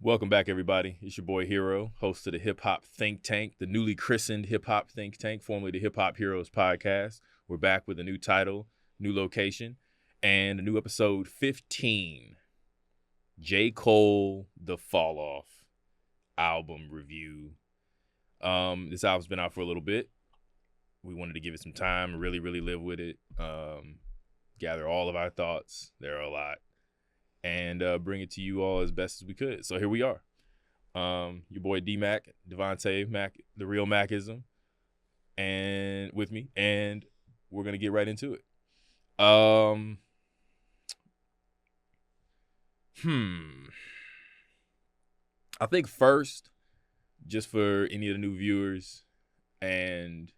Welcome back, everybody. It's your boy Hero, host of the Hip Hop Think Tank, the newly christened Hip Hop Think Tank, formerly the Hip Hop Heroes podcast. We're back with a new title, new location, and a new episode 15. J. Cole, The Fall Off album review. This album's been out for a little bit. We wanted to give it some time, really live with it, gather all of our thoughts. There are a lot. And bring it to you all as best as we could. So here we are. Your boy D-Mac, Devontae Mac, the real Macism, and with me. And we're going to get right into it. I think first, just for any of the new viewers and,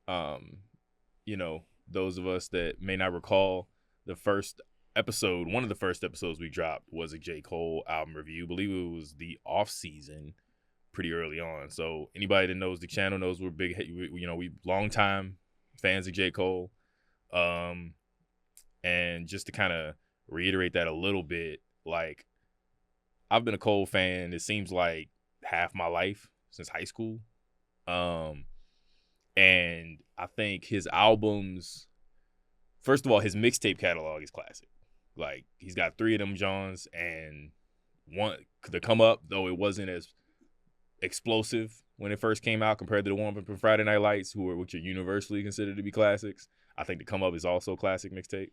those of us that may not recall, one of the first episodes we dropped was a J. Cole album review. I believe it was the off season, pretty early on. So anybody that knows the channel knows we're big, we long time fans of J. Cole. And just to kind of reiterate that a little bit, like, I've been a Cole fan, it seems like half my life, since high school. And I think his albums, first of all, his mixtape catalog is classic. Like, he's got 3 of them Johns, and one to come up, though it wasn't as explosive when it first came out compared to the one from Friday Night Lights, which are universally considered to be classics. I think the Come Up is also a classic mixtape.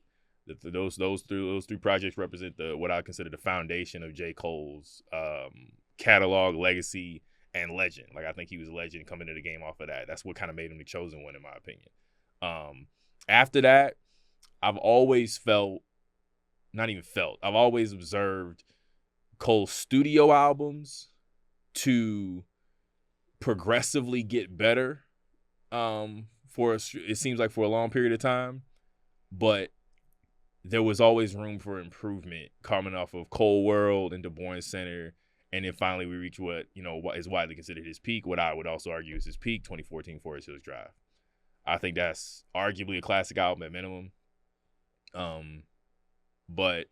Those three projects represent what I consider the foundation of J. Cole's catalog, legacy, and legend. Like, I think he was a legend coming to the game off of that. That's what kind of made him the chosen one, in my opinion. After that, I've always I've always observed Cole's studio albums to progressively get better it seems like for a long period of time, but there was always room for improvement coming off of Cold World and Du Bois Center, and then finally we reach what is widely considered his peak, what I would also argue is his peak, 2014 Forest Hills Drive. I think that's arguably a classic album at minimum. But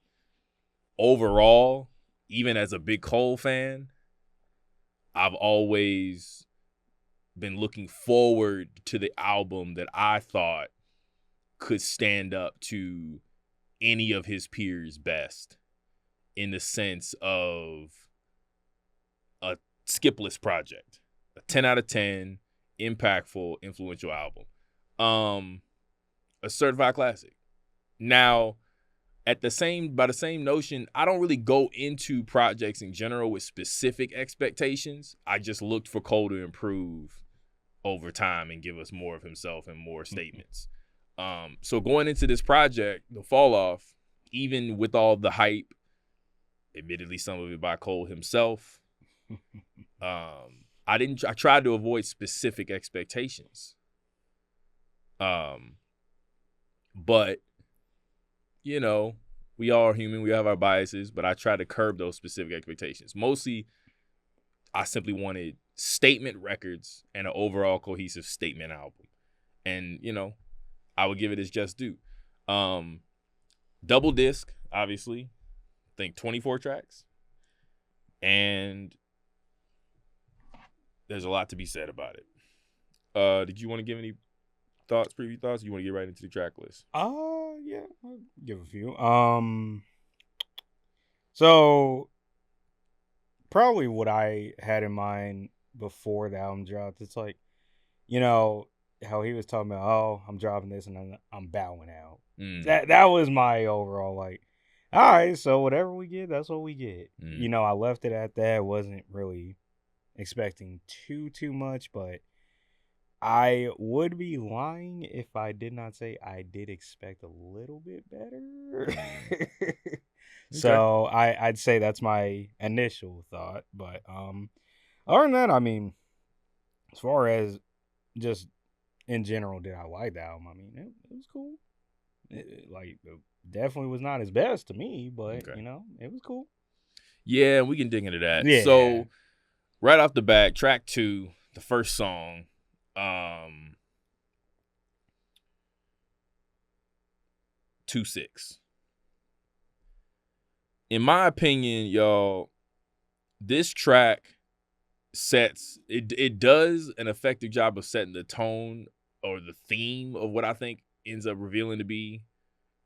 overall, even as a big Cole fan, I've always been looking forward to the album that I thought could stand up to any of his peers' best, in the sense of a skipless project, a 10 out of 10, impactful, influential album, a certified classic. Now, by the same notion, I don't really go into projects in general with specific expectations. I just looked for Cole to improve over time and give us more of himself and more statements. So going into this project, The Fall Off, even with all the hype, admittedly some of it by Cole himself, I tried to avoid specific expectations. But we all are human. We have our biases, but I try to curb those specific expectations. Mostly, I simply wanted statement records and an overall cohesive statement album. And, I would give it its just due. Double disc, obviously. I think 24 tracks. And there's a lot to be said about it. Did you want to give any preview thoughts? Or you want to get right into the track list? Yeah, I'll give a few. So probably what I had in mind before the album dropped, it's like, how he was talking about, oh, I'm dropping this and I'm bowing out. That was my overall, like, all right, so whatever we get, that's what we get. I left it at that. Wasn't really expecting too much, but I would be lying if I did not say I did expect a little bit better. So I'd say that's my initial thought. But other than that, I mean, as far as just in general, did I like the album? I mean, it was cool. It definitely was not his best to me, but it was cool. Yeah, we can dig into that. Yeah. So right off the bat, track 2, the first song, 2-6. In my opinion, y'all, this track it does an effective job of setting the tone or the theme of what I think ends up revealing to be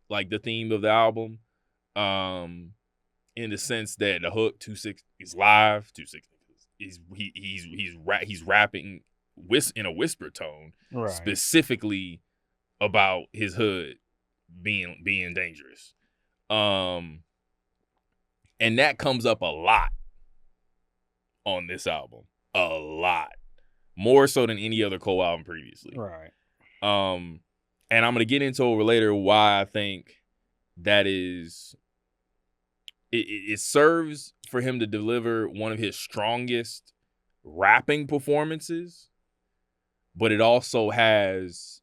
like the theme of the album. In the sense that the hook 2-6 is live, 2-6 he's rapping in a whisper tone, Right. specifically about his hood being dangerous. And that comes up a lot on this album. A lot. More so than any other Cole album previously. Right. And I'm gonna get into over later why I think that is it serves for him to deliver one of his strongest rapping performances, but it also has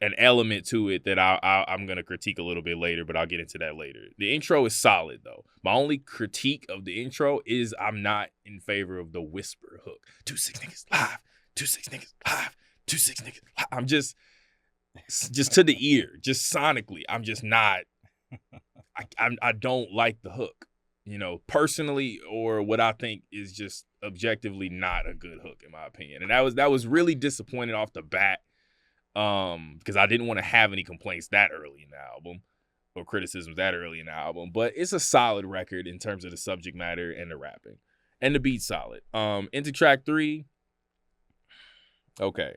an element to it that I'm going to critique a little bit later, but I'll get into that later. The intro is solid, though. My only critique of the intro is I'm not in favor of the whisper hook. 2-6 niggas live, 2-6 niggas live, 2-6 niggas live. I'm just to the ear, just sonically, I'm just not. I don't like the hook, personally, or what I think is just objectively not a good hook in my opinion. And that was really disappointing off the bat, because I didn't want to have any complaints that early in the album or criticisms that early in the album. But it's a solid record in terms of the subject matter and the rapping, and the beat's solid. Into track 3. Okay,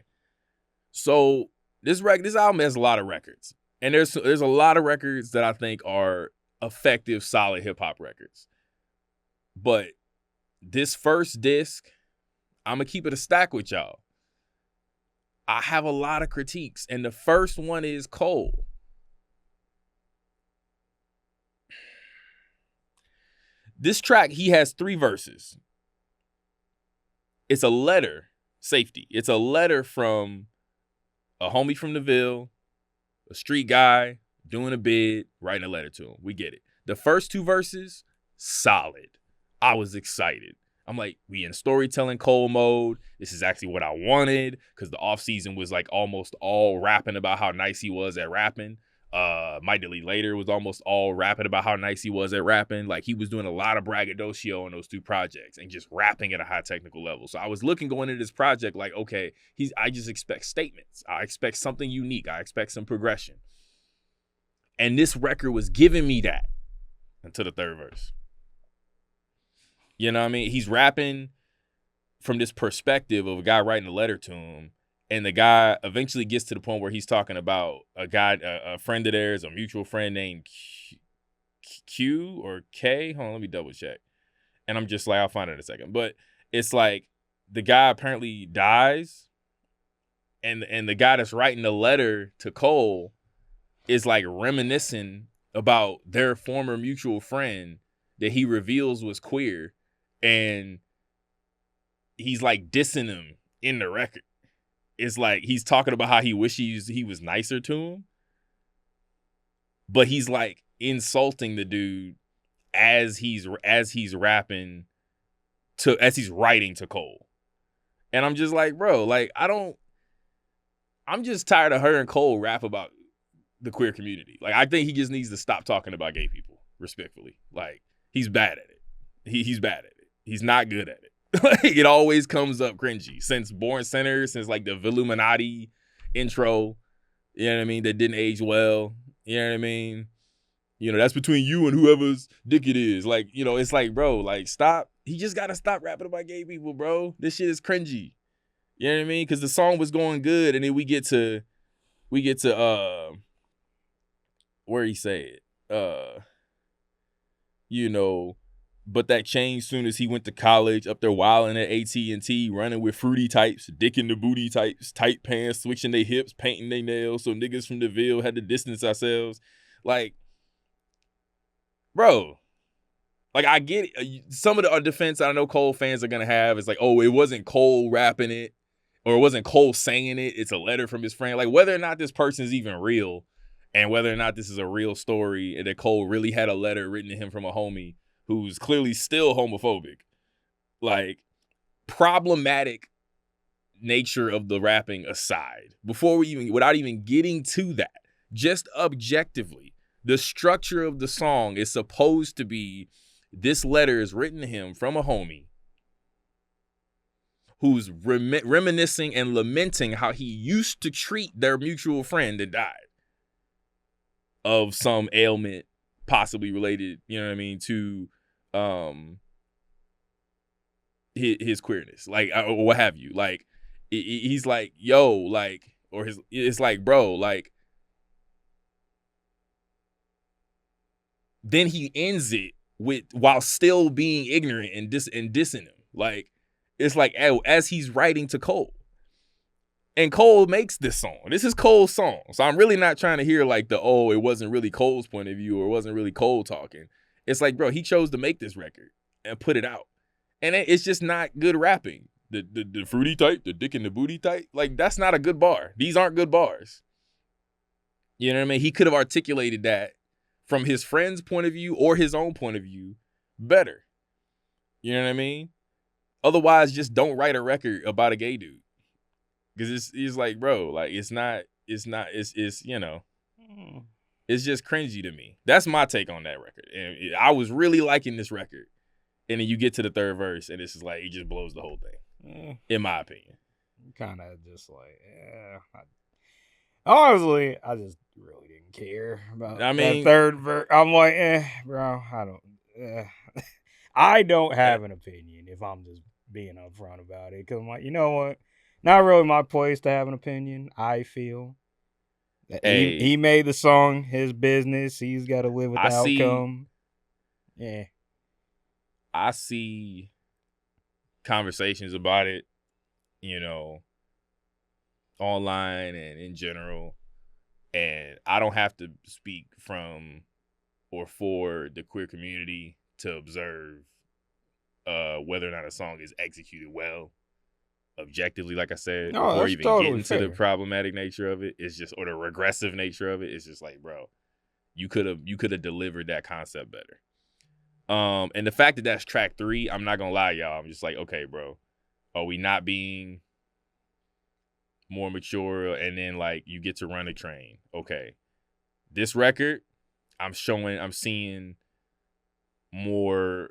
so this album has a lot of records. And there's a lot of records that I think are effective, solid hip-hop records. But this first disc, I'm going to keep it a stack with y'all. I have a lot of critiques. And the first one is Cole. This track, he has 3 verses. It's a letter, Safety. It's a letter from a homie from the Ville, a street guy doing a bid, writing a letter to him. We get it. The first 2 verses, solid. I was excited. I'm like, we in storytelling Cole mode. This is actually what I wanted, because the offseason was like almost all rapping about how nice he was at rapping. Might Delete Later was almost all rapping about how nice he was at rapping. Like, he was doing a lot of braggadocio on those 2 projects and just rapping at a high technical level. So I was looking going into this project like, okay, I just expect statements. I expect something unique. I expect some progression. And this record was giving me that until the 3rd verse. You know what I mean? He's rapping from this perspective of a guy writing a letter to him. And the guy eventually gets to the point where he's talking about a friend of theirs, a mutual friend named Q or K. Hold on, let me double check. And I'm just like, I'll find it in a second. But it's like the guy apparently dies. And the guy that's writing the letter to Cole is like reminiscing about their former mutual friend that he reveals was queer. And he's like dissing him in the record. It's like he's talking about how he wishes he was nicer to him, but he's like insulting the dude as he's rapping as he's writing to Cole. And I'm just like, bro, like I'm just tired of hearing Cole rap about the queer community. Like, I think he just needs to stop talking about gay people, respectfully. Like, he's bad at it. He's bad at it. He's not good at it. Like, it always comes up cringy. Since Born Center, since like the Villuminati intro, you know what I mean, that didn't age well. You know what I mean? That's between you and whoever's dick it is. Like, it's like, bro, like, stop. He just gotta stop rapping about gay people, bro. This shit is cringy. You know what I mean? Because the song was going good, and then we get to where he say it. But that changed soon as he went to college, up there wilding at AT&T, running with fruity types, dick in the booty types, tight pants, switching their hips, painting their nails, so niggas from the Ville had to distance ourselves. Like, bro, like, I get it. Some of the defense I know Cole fans are going to have is like, oh, it wasn't Cole rapping it, or it wasn't Cole saying it. It's a letter from his friend. Like, whether or not this person's even real, and whether or not this is a real story, and that Cole really had a letter written to him from a homie who's clearly still homophobic, like, problematic nature of the rapping aside, without even getting to that, just objectively, the structure of the song is supposed to be This letter is written to him from a homie who's reminiscing and lamenting how he used to treat their mutual friend that died of some ailment possibly related, you know what I mean, to his queerness, like, or what have you. Like, he's like, yo, like, or it's like, bro, like, then he ends it with, while still being ignorant and dissing him. Like, it's like, as he's writing to Cole. And Cole makes this song. This is Cole's song. So I'm really not trying to hear like it wasn't really Cole's point of view or it wasn't really Cole talking. It's like, bro, he chose to make this record and put it out. And it's just not good rapping. The fruity type, the dick and the booty type, like, that's not a good bar. These aren't good bars. You know what I mean? He could have articulated that from his friend's point of view or his own point of view better. You know what I mean? Otherwise, just don't write a record about a gay dude. Because it's like, bro, like, it's you know, it's just cringy to me. That's my take on that record. And I was really liking this record. And then you get to the third verse, and it's just like, it just blows the whole thing, in my opinion. Kind of just like, honestly, I just really didn't care about that third verse. I'm like, bro, I don't have an opinion if I'm just being upfront about it. Because I'm like, you know what? Not really my place to have an opinion, I feel. He made the song his business. He's got to live with the outcome. Yeah. I see conversations about it, you know, online and in general. And I don't have to speak from or for the queer community to observe whether or not a song is executed well. Objectively, like I said, before even getting to the problematic nature of it, it's just, or the regressive nature of it, it's just like, bro, you could have delivered that concept better. And the fact that that's track 3, I'm not gonna lie, y'all. I'm just like, okay, bro, are we not being more mature? And then like you get to Run the Train. Okay, this record, I'm seeing more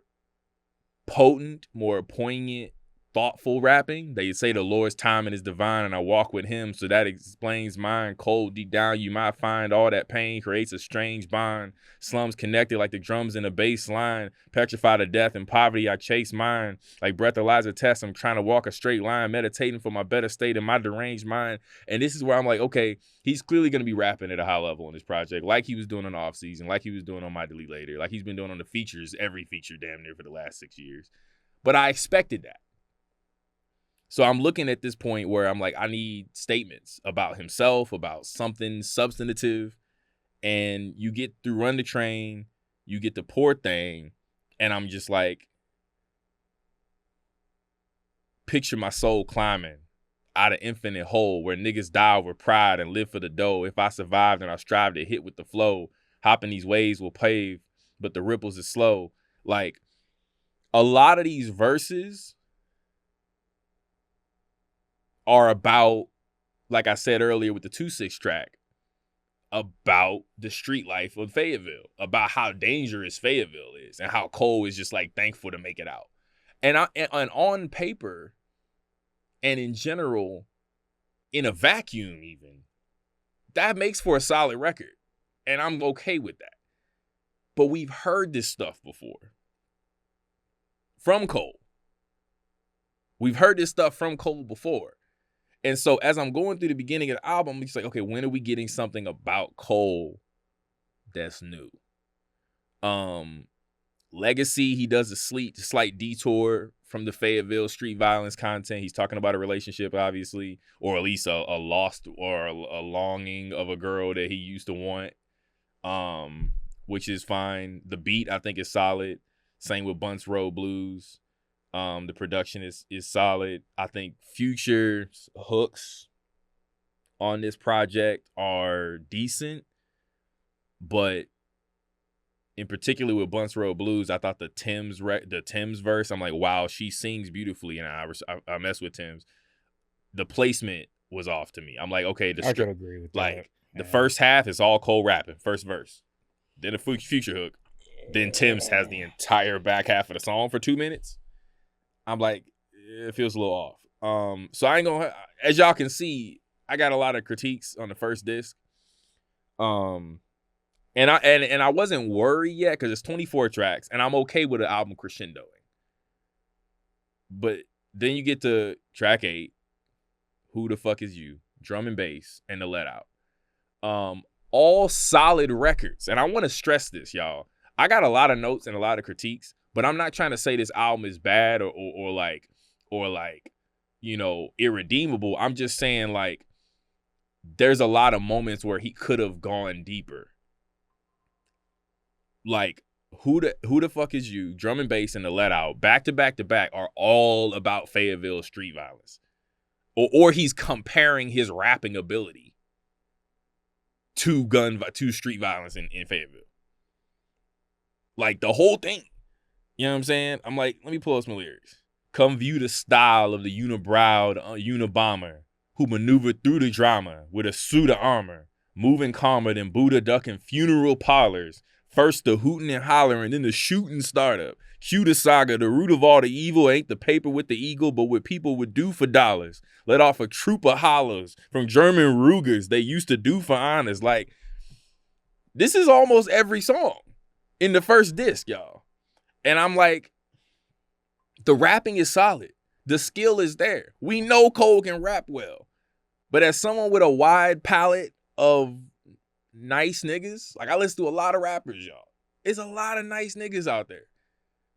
potent, more poignant, thoughtful rapping. They say the Lord's timing is divine and I walk with him, so that explains mine. Cold deep down you might find all that pain creates a strange bond. Slums connected like the drums in a bass line. Petrified of death and poverty I chase mine. Like breathalyzer tests, I'm trying to walk a straight line, meditating for my better state in my deranged mind. And this is where I'm like, okay, he's clearly going to be rapping at a high level in this project, like he was doing on Off Season, like he was doing on My Delete Later, like he's been doing on the features, every feature damn near for the last 6 years. But I expected that. So I'm looking at this point where I'm like, I need statements about himself, about something substantive. And you get through Run the Train, you get the Poor Thing, and I'm just like, picture my soul climbing out of infinite hole where niggas die over pride and live for the dough. If I survive, then I strive to hit with the flow. Hopping these waves will pave, but the ripples is slow. Like, a lot of these verses are about, like I said earlier with the 2-6 track, about the street life of Fayetteville, about how dangerous Fayetteville is and how Cole is just like thankful to make it out. And on paper and in general, in a vacuum even, that makes for a solid record. And I'm okay with that. But we've heard this stuff before from Cole. We've heard this stuff from Cole before. And so as I'm going through the beginning of the album, I'm just like, okay, when are we getting something about Cole that's new? Legacy, he does a slight detour from the Fayetteville street violence content. He's talking about a relationship, obviously, or at least a lost or a longing of a girl that he used to want, which is fine. The beat, I think, is solid. Same with Bunts Road Blues. The production is solid. I think Future's hooks on this project are decent, but in particular with Bunts Road Blues, I thought the Tim's verse, I'm like, wow, she sings beautifully, and I mess with Tim's. The placement was off to me. I'm like, okay, I could agree with that. Like, the first half is all Cole rapping, first verse. Then the Future hook. Then Tim's has the entire back half of the song for 2 minutes. I'm like, it feels a little off. So I ain't gonna, as y'all can see, I got a lot of critiques on the first disc. And I wasn't worried yet because it's 24 tracks and I'm okay with the album crescendoing. But then you get to track 8, Who the Fuck Is You, Drum and Bass, and The Let Out. All solid records. And I want to stress this, y'all. I got a lot of notes and a lot of critiques, but I'm not trying to say this album is bad or like, you know, irredeemable. I'm just saying, like, there's a lot of moments where he could have gone deeper. Like, who the fuck is you, Drum and Bass, and The Let Out, back to back to back, are all about Fayetteville street violence. Or he's comparing his rapping ability to street violence in Fayetteville. Like, the whole thing. You know what I'm saying? I'm like, let me pull up some lyrics. Come view the style of the unibrowed Unabomber who maneuvered through the drama with a suit of armor, moving calmer than Buddha ducking funeral parlors. First the hooting and hollering, then the shooting startup. Cue the saga, the root of all the evil ain't the paper with the eagle, but what people would do for dollars. Let off a troop of hollows from German Rugers they used to do for honors. Like, this is almost every song in the first disc, y'all. And I'm like, the rapping is solid. The skill is there. We know Cole can rap well. But as someone with a wide palette of nice niggas, like, I listen to a lot of rappers, y'all. There's a lot of nice niggas out there.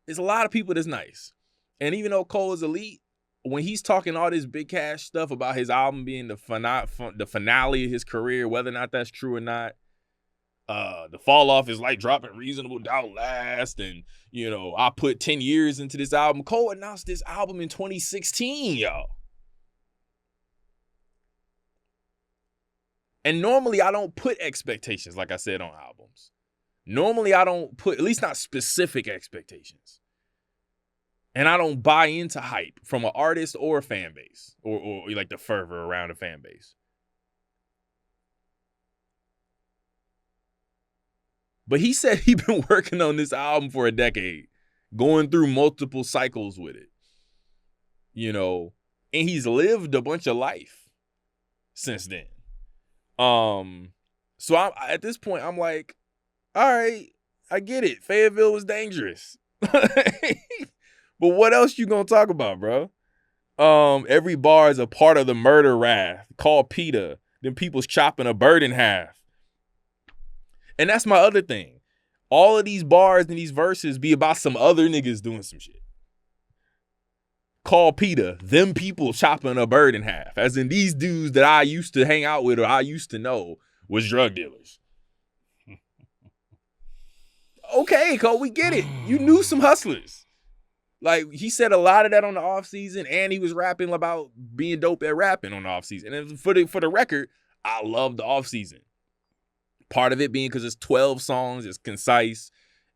There's a lot of people that's nice. And even though Cole is elite, when he's talking all this big cash stuff about his album being the finale of his career, whether or not that's true or not, the fall off is like dropping Reasonable Doubt last, and, you know, I put 10 years into this album. Cole announced this album in 2016, y'all. And normally I don't put expectations, like I said, on albums. Normally I don't put, at least not specific expectations. And I don't buy into hype from an artist or a fan base, or like the fervor around a fan base. But he said he'd been working on this album for a decade, going through multiple cycles with it. You know, and he's lived a bunch of life since then. So at this point, I'm like, all right, I get it. Fayetteville was dangerous. But what else you gonna talk about, bro? Every bar is a part of the murder raft. Call PETA. Then people's chopping a bird in half. And that's my other thing. All of these bars and these verses be about some other niggas doing some shit. Call PETA. Them people chopping a bird in half. As in, these dudes that I used to hang out with or I used to know was drug dealers. Okay, Cole, we get it. You knew some hustlers. Like, he said a lot of that on the offseason, and he was rapping about being dope at rapping on the offseason. And for the record, I love the offseason. Part of it being because it's 12 songs, it's concise.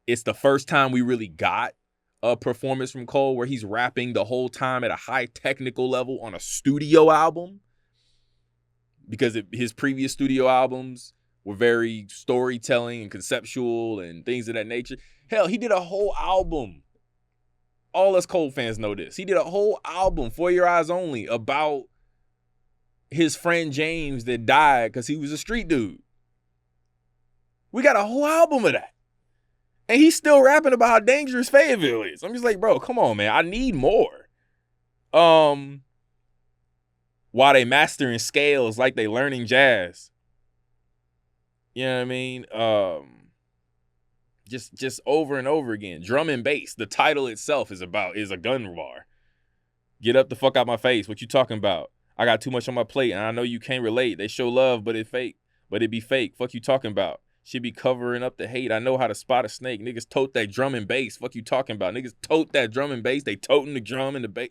It's the first time we really got a performance from Cole where he's rapping the whole time at a high technical level on a studio album. Because his previous studio albums were very storytelling and conceptual and things of that nature. Hell, he did a whole album. All us Cole fans know this. He did a whole album, For Your Eyes Only, about his friend James that died because he was a street dude. We got a whole album of that. And he's still rapping about how dangerous Fayetteville is. I'm just like, bro, come on, man. I need more. While they mastering scales like they learning jazz. You know what I mean? Just over and over again. Drum and Bass. The title itself is a gun bar. Get up the fuck out my face. What you talking about? I got too much on my plate and I know you can't relate. They show love, but it be fake. Fuck you talking about? Should be covering up the hate. I know how to spot a snake. Niggas tote that drum and bass. Fuck you talking about? Niggas tote that drum and bass. They toting the drum and the bass.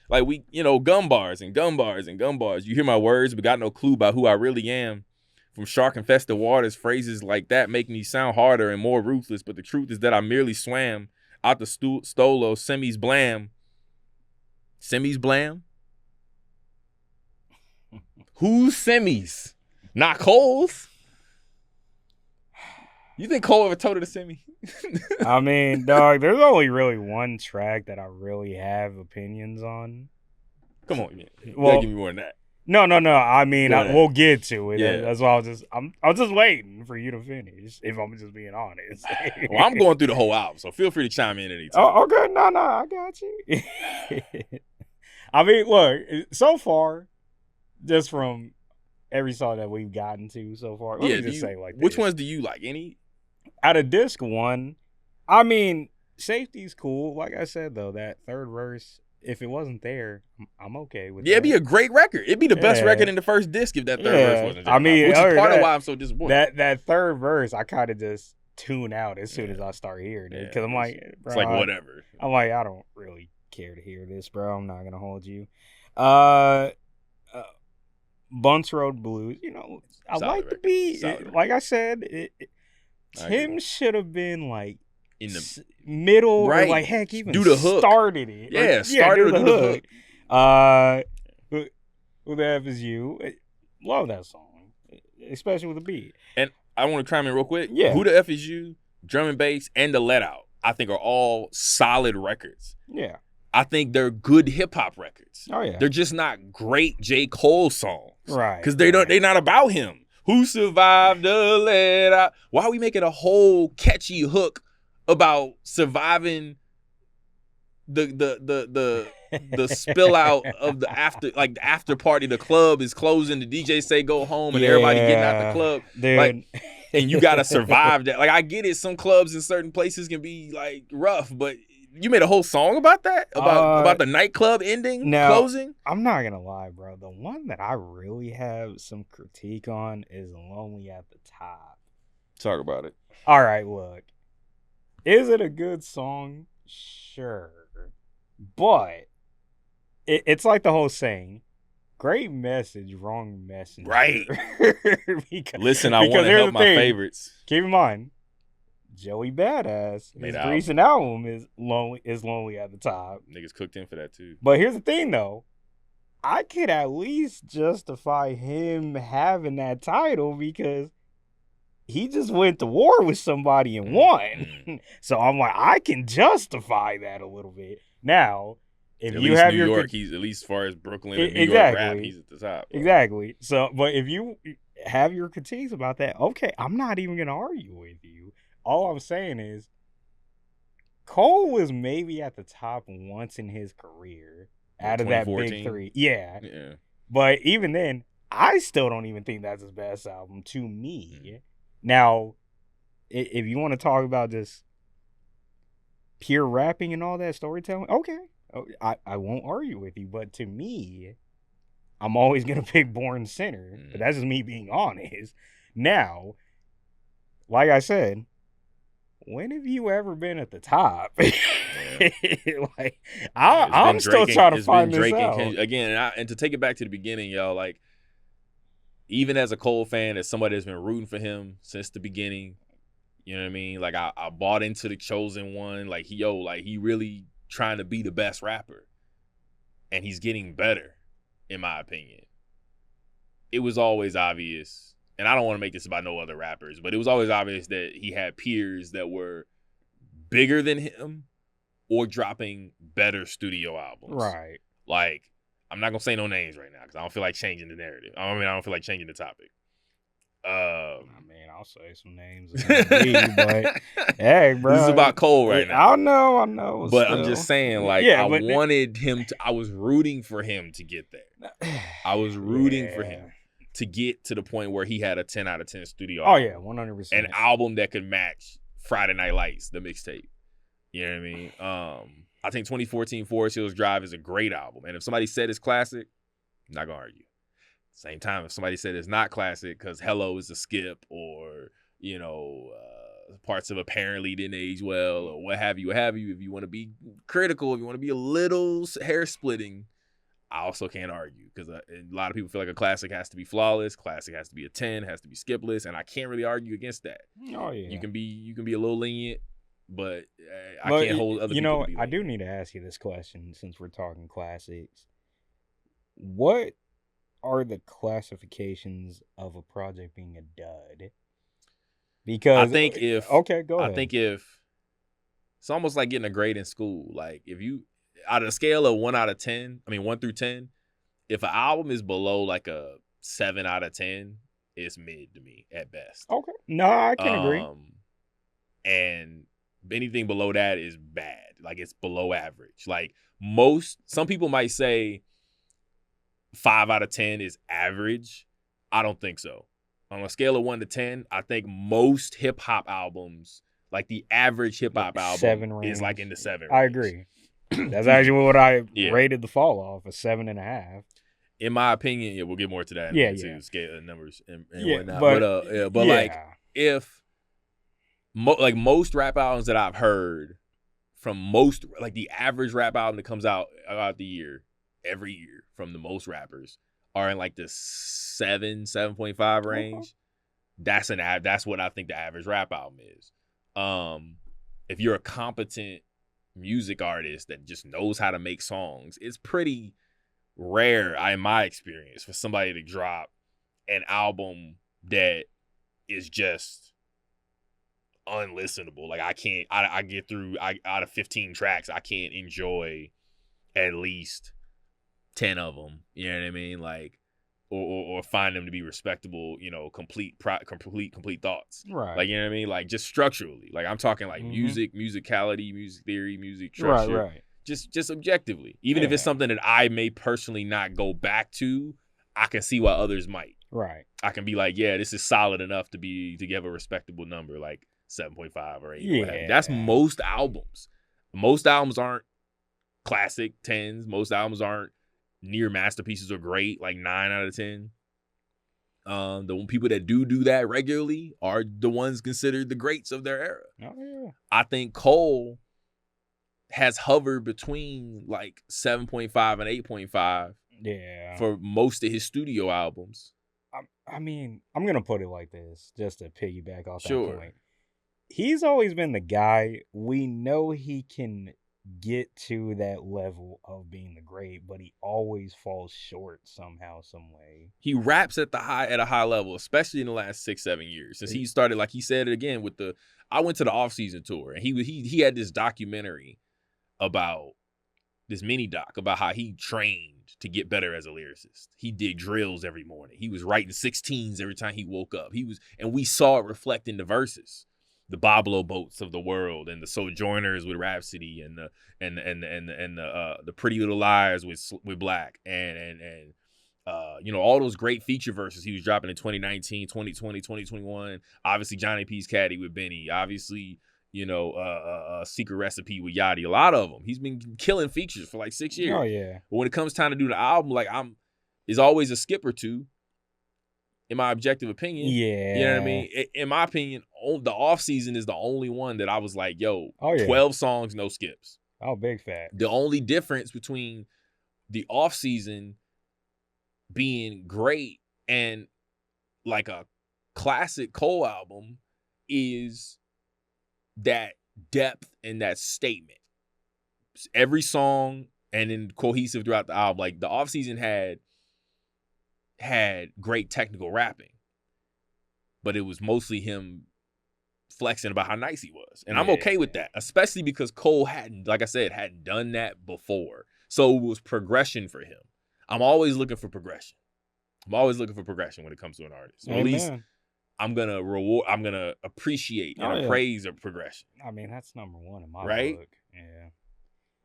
Like, we, you know, gun bars and gun bars and gun bars. You hear my words, but got no clue about who I really am. From shark-infested waters, phrases like that make me sound harder and more ruthless, but the truth is that I merely swam out the stolo, semis blam. Semis blam? Who's semis? Not Cole's? You think Cole ever told her to send me? I mean, dog, there's only really one track that I really have opinions on. Come on, man. You Well, gotta give me more than that. No. I mean, Go ahead. we'll get to it. Yeah. That's why I'm just waiting for you to finish. If I'm just being honest. Well, I'm going through the whole album, so feel free to chime in anytime. Oh, okay. No, I got you. I mean, look, so far, just from every song that we've gotten to so far, let me just say like this. Which ones do you like? Any? Out of disc 1, I mean, Safety's cool. Like I said, though, that third verse, if it wasn't there, I'm okay with it. Yeah, it'd be a great record. It'd be the best record in the first disc if that third verse wasn't there. I mean, which is part of why I'm so disappointed. That third verse, I kind of just tune out as soon as I start hearing it. Because I'm like, bro, it's like whatever. I'm like, I don't really care to hear this, bro. I'm not going to hold you. Bunts Road Blues, you know, I Solid like record. the beat. Solid Like I said, Tim should have been like in the middle, right. Or like heck, even do the hook. Started it. Yeah, started do the hook. Who the F is you? Love that song, especially with the beat. And I want to chime in real quick. Yeah. Who the F is you? Drum and Bass and The Let Out, I think, are all solid records. Yeah. I think they're good hip hop records. Oh yeah. They're just not great J. Cole songs. Right. Because they're not about him. Who survived the let out? Why are we making a whole catchy hook about surviving the spill out of the after party? The club is closing, the DJ say go home, and everybody getting out the club. Dude. Like, and you gotta survive that. Like, I get it, some clubs in certain places can be like rough, but you made a whole song about that? About the nightclub ending, closing? I'm not gonna lie, bro. The one that I really have some critique on is Lonely at the Top. Talk about it. All right, look. Is it a good song? Sure. But it's like the whole saying, great message, wrong message. Right. Listen, I want to here's help the my thing. favorites. Keep in mind, Joey Badass, his recent album is lonely at the top. Niggas cooked in for that too. But here's the thing, though. I could at least justify him having that title because he just went to war with somebody and won. So I'm like, I can justify that a little bit. Now, if at you least have New your York, he's at least as far as Brooklyn and New York rap, he's at the top. Bro. Exactly. So, but if you have your critiques about that, okay, I'm not even gonna argue with you. All I'm saying is, Cole was maybe at the top once in his career out of that big three. Yeah. But even then, I still don't even think that's his best album to me. Now, if you want to talk about just pure rapping and all that storytelling, okay. I won't argue with you. But to me, I'm always going to pick Born Sinner. But that's just me being honest. Now, like I said, when have you ever been at the top? Like, I'm still trying to find this out. Again, and to take it back to the beginning, y'all, like, even as a Cole fan, as somebody that's been rooting for him since the beginning, you know what I mean? Like, I bought into the Chosen One. Like, he really trying to be the best rapper. And he's getting better, in my opinion. It was always obvious, and I don't want to make this about no other rappers, but it was always obvious that he had peers that were bigger than him or dropping better studio albums. Right. Like, I'm not going to say no names right now because I don't feel like changing the narrative. I don't feel like changing the topic. I'll say some names. But hey, bro. This is about Cole right now. I know. But still. I'm just saying, like, I wanted him to, I was rooting for him to get there. I was rooting for him to get to the point where he had a 10 out of 10 studio album. Oh, yeah, 100%. An album that could match Friday Night Lights, the mixtape. You know what I mean? I think 2014 Forest Hills Drive is a great album. And if somebody said it's classic, I'm not going to argue. Same time, if somebody said it's not classic because Hello is a skip or, parts of Apparently didn't age well or what have you, if you want to be critical, if you want to be a little hair-splitting, I also can't argue because a lot of people feel like a classic has to be flawless, classic has to be a 10, has to be skipless, and I can't really argue against that. Oh, yeah. You can be a little lenient, but I can't hold other people to be lenient. I do need to ask you this question since we're talking classics. What are the classifications of a project being a dud? Because think if okay, go ahead. I think if it's almost like getting a grade in school. Like if you out of a scale of 1 through 10, if an album is below like a 7 out of 10, it's mid to me at best. Okay, no, I can agree. And anything below that is bad. Like it's below average. Like some people might say 5 out of 10 is average. I don't think so. On a scale of 1 to 10, I think most hip hop albums, like the average hip hop album, is like in the 7 range. I agree. That's actually what I rated the Fall Off, a 7.5. In my opinion, we'll get more to that. Yeah. Scale numbers and whatnot. But like if like most rap albums that I've heard from most, like the average rap album that comes out the year, every year from the most rappers are in like the 7.5 range. Okay. That's what I think the average rap album is. If you're a competent music artist that just knows how to make songs, it's pretty rare, in my experience, for somebody to drop an album that is just unlistenable. Like I get through out of 15 tracks, I can't enjoy at least 10 of them. You know what I mean? Like, or find them to be respectable, complete thoughts. Right. Like, you know what I mean? Like just structurally. Like I'm talking like music, musicality, music theory, music structure. Right. Just objectively. Even if it's something that I may personally not go back to, I can see why others might. Right. I can be like, yeah, this is solid enough to give a respectable number, like 7.5 or 8. Yeah. Or whatever. That's most albums. Most albums aren't classic 10s. Most albums aren't near masterpieces or great, like 9 out of 10. The people that do that regularly are the ones considered the greats of their era. Oh, yeah. I think Cole has hovered between like 7.5 and 8.5 for most of his studio albums. I mean, I'm going to put it like this, just to piggyback off that point. He's always been the guy. We know he can get to that level of being the great, but he always falls short somehow, some way. He raps at a high level, especially in the last 6-7 years. Since he started, like he said it again with I went to the off-season tour, and he had this documentary about this mini doc about how he trained to get better as a lyricist. He did drills every morning. He was writing 16s every time he woke up. And we saw it reflect in the verses. The Boblo Boats of the world, and the Sojourners with Rhapsody, and the Pretty Little Liars with Black, and all those great feature verses he was dropping in 2019, 2020, 2021. Obviously, Johnny P's Caddy with Benny. Obviously, Secret Recipe with Yachty. A lot of them. He's been killing features for like 6 years. Oh yeah. But when it comes time to do the album, like there's always a skip or two. In my objective opinion, you know what I mean? In my opinion, the off season is the only one that I was like, yo, 12 songs, no skips. Oh, big fact. The only difference between the off season being great and like a classic Cole album is that depth and that statement. Every song and then cohesive throughout the album. Like the off season had great technical rapping, but it was mostly him flexing about how nice he was. And I'm okay with that, especially because Cole hadn't done that before. So it was progression for him. I'm always looking for progression. When it comes to an artist. So at least I'm going to appreciate and appraise a progression. I mean, that's number one in my book. Yeah.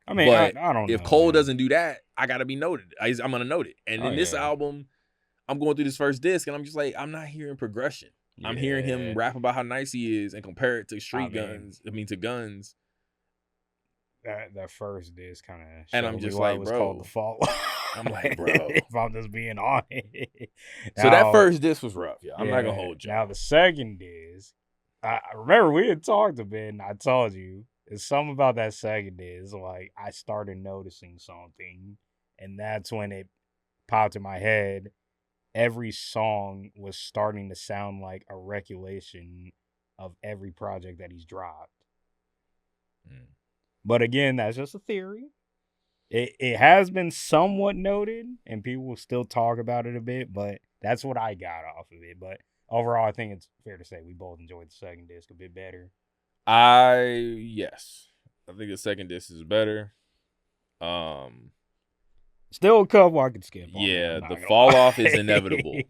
I mean, I don't know. If Cole doesn't do that, I got to be noted. I'm going to note it. And in this album, I'm going through this first disc, and I'm just like, I'm not hearing progression. Yeah. I'm hearing him rap about how nice he is and compare it to to Guns. That first disc kind of, and I'm just like, it was bro, called The Fall. I'm like, bro, if I'm just being honest. So that first disc was rough. Yeah, I'm not gonna hold you. Now the second disc, I remember we had talked a bit, and I told you it's something about that second disc. Like I started noticing something, and that's when it popped in my head. Every song was starting to sound like a recollection of every project that he's dropped. But again, that's just a theory. It has been somewhat noted, and people will still talk about it a bit, but that's what I got off of it. But overall, I think it's fair to say we both enjoyed the second disc a bit better. Yes. I think the second disc is better. Still a couple I could skip. Yeah, the fall off is inevitable.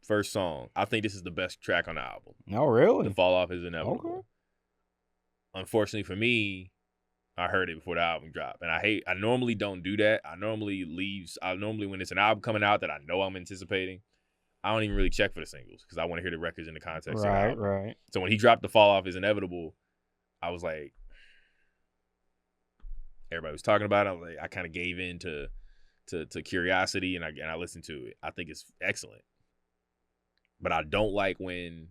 First song. I think this is the best track on the album. No, really? The fall off is inevitable. Okay. Unfortunately for me, I heard it before the album dropped. And I normally don't do that. I normally when it's an album coming out that I know I'm anticipating, I don't even really check for the singles because I want to hear the records in the context of the album. Right. So when he dropped the fall off is inevitable, I was like, everybody was talking about it. I was like, I kind of gave in to curiosity and I listened to it. I think it's excellent. But I don't like when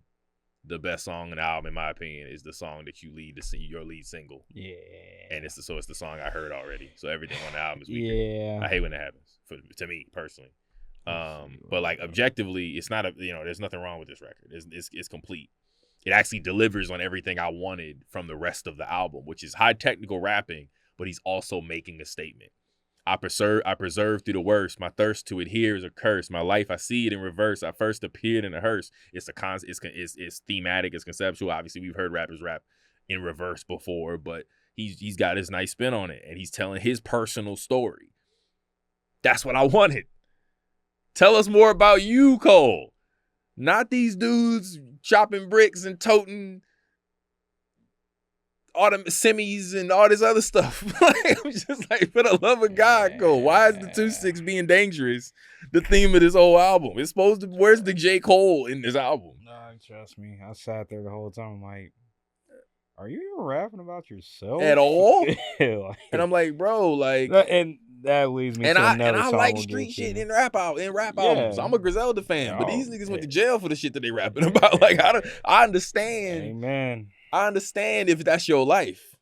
the best song in the album, in my opinion, is the song that you lead your lead single. Yeah. And it's the song I heard already. So everything on the album is weaker. Yeah. I hate when that happens to me personally. But like objectively, it's not there's nothing wrong with this record. It's complete. It actually delivers on everything I wanted from the rest of the album, which is high technical rapping, but he's also making a statement. I preserve through the worst. My thirst to adhere is a curse. My life, I see it in reverse. I first appeared in a hearse. It's thematic. It's conceptual. Obviously, we've heard rappers rap in reverse before, but he's got his nice spin on it, and he's telling his personal story. That's what I wanted. Tell us more about you, Cole. Not these dudes chopping bricks and toting all the semis and all this other stuff. I'm just like, for the love of God, Cole, why is the 2-6 being dangerous the theme of this whole album? It's supposed to, where's the J. Cole in this album? No, trust me. I sat there the whole time like, are you even rapping about yourself? At all? Like, and I'm like, bro, like... And that leads me to another song. I like street shit in rap albums. I'm a Griselda fan, but these niggas went to jail for the shit that they rapping about. Like, I understand. Amen. I understand if that's your life.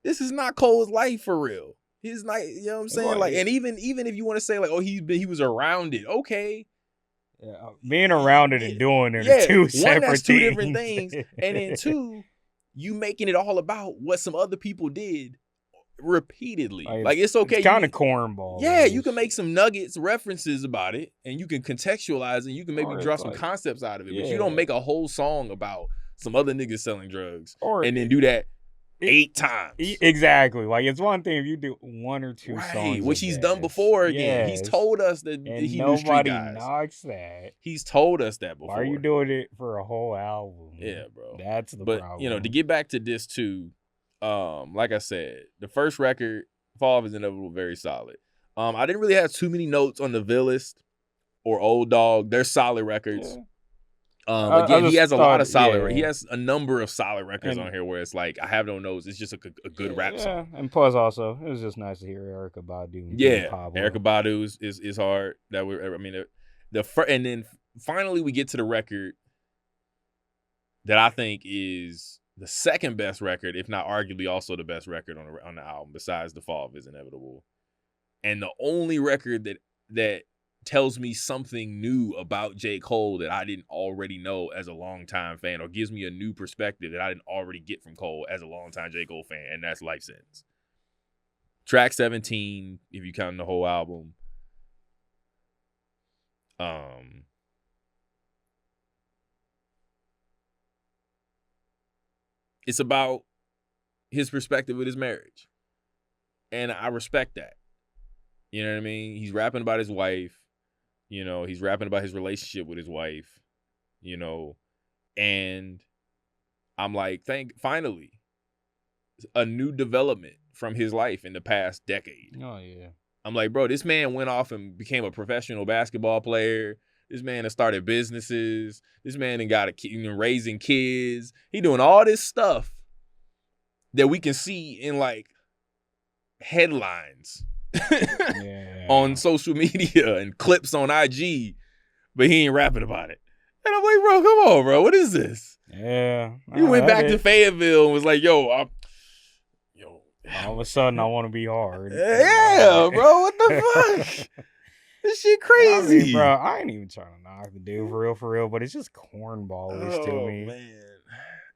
This is not Cole's life for real. He's not, you know what I'm saying? Like, and even if you want to say like, oh, he was around it, okay. Yeah, being around it and doing it are two separate that's two things. different things. And then two, you making it all about what some other people did repeatedly. Like it's okay. It's kind of cornball. Yeah, you can make some nuggets, references about it, and you can contextualize and you can maybe draw some concepts out of it. But you don't make a whole song about some other niggas selling drugs and then do that 8 times. Exactly. Like it's one thing if you do 1 or 2 songs, which he's done before. Again, he's told us that he knew street guys. Nobody knocks that. He's told us that before. Why are you doing it for a whole album? Yeah, bro. That's the problem. You know, to get back to this too, like I said, the first record, Fall Off is Inevitable, very solid. I didn't really have too many notes on the Villist or Old Dog. They're solid records. Yeah. Again, he has a lot of solid. He has a number of solid records on here where it's like I have no notes. It's just a good rap song. And plus, also, it was just nice to hear Erykah Badu. Yeah, Erykah Badu is hard. And then finally we get to the record that I think is the second best record, if not arguably also the best record on the album, besides The Fall is Inevitable, and the only record that tells me something new about J. Cole that I didn't already know as a longtime fan, or gives me a new perspective that I didn't already get from Cole as a longtime J. Cole fan, and that's Life Sentence. Track 17, if you count the whole album. It's about his perspective with his marriage. And I respect that. You know what I mean? He's rapping about his wife. You know, he's rapping about his relationship with his wife, you know, and I'm like, finally, a new development from his life in the past decade. Oh, yeah. I'm like, bro, this man went off and became a professional basketball player. This man has started businesses. This man and got raising kids. He doing all this stuff that we can see in like headlines. On social media and clips on IG, but he ain't rapping about it. And I'm like, bro, come on, bro. What is this? Yeah. He went back to Fayetteville and was like, yo. All of a sudden, I want to be hard. Yeah, bro. What the fuck? This shit crazy. I mean, bro, I ain't even trying to knock the dude for real, but it's just cornballish to me. Man.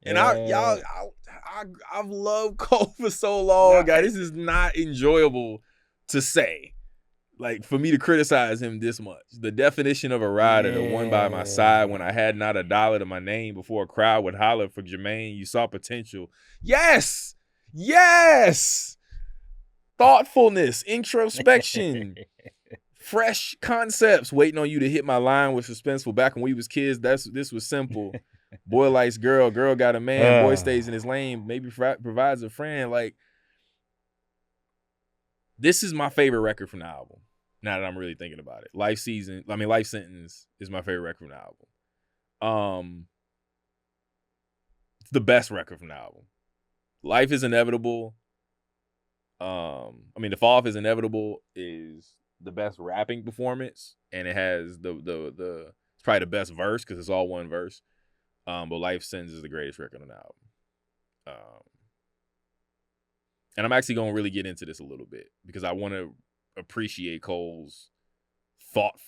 And I've loved Cole for so long, guys. This is not enjoyable to say. Like, for me to criticize him this much. The definition of a rider, the one by my side when I had not a dollar to my name before a crowd would holler for Jermaine. You saw potential. Yes! Yes! Thoughtfulness, introspection, fresh concepts waiting on you to hit my line was suspenseful. Back when we was kids, this was simple. Boy likes girl, girl got a man, boy stays in his lane, maybe provides a friend. Like, this is my favorite record from the album. Now that I'm really thinking about it. Life Sentence is my favorite record from the album. It's the best record from the album. Life is Inevitable. The Fall Off is Inevitable is the best rapping performance, and it has the it's probably the best verse because it's all one verse. But Life Sentence is the greatest record on the album. And I'm actually gonna really get into this a little bit because I want to appreciate Cole's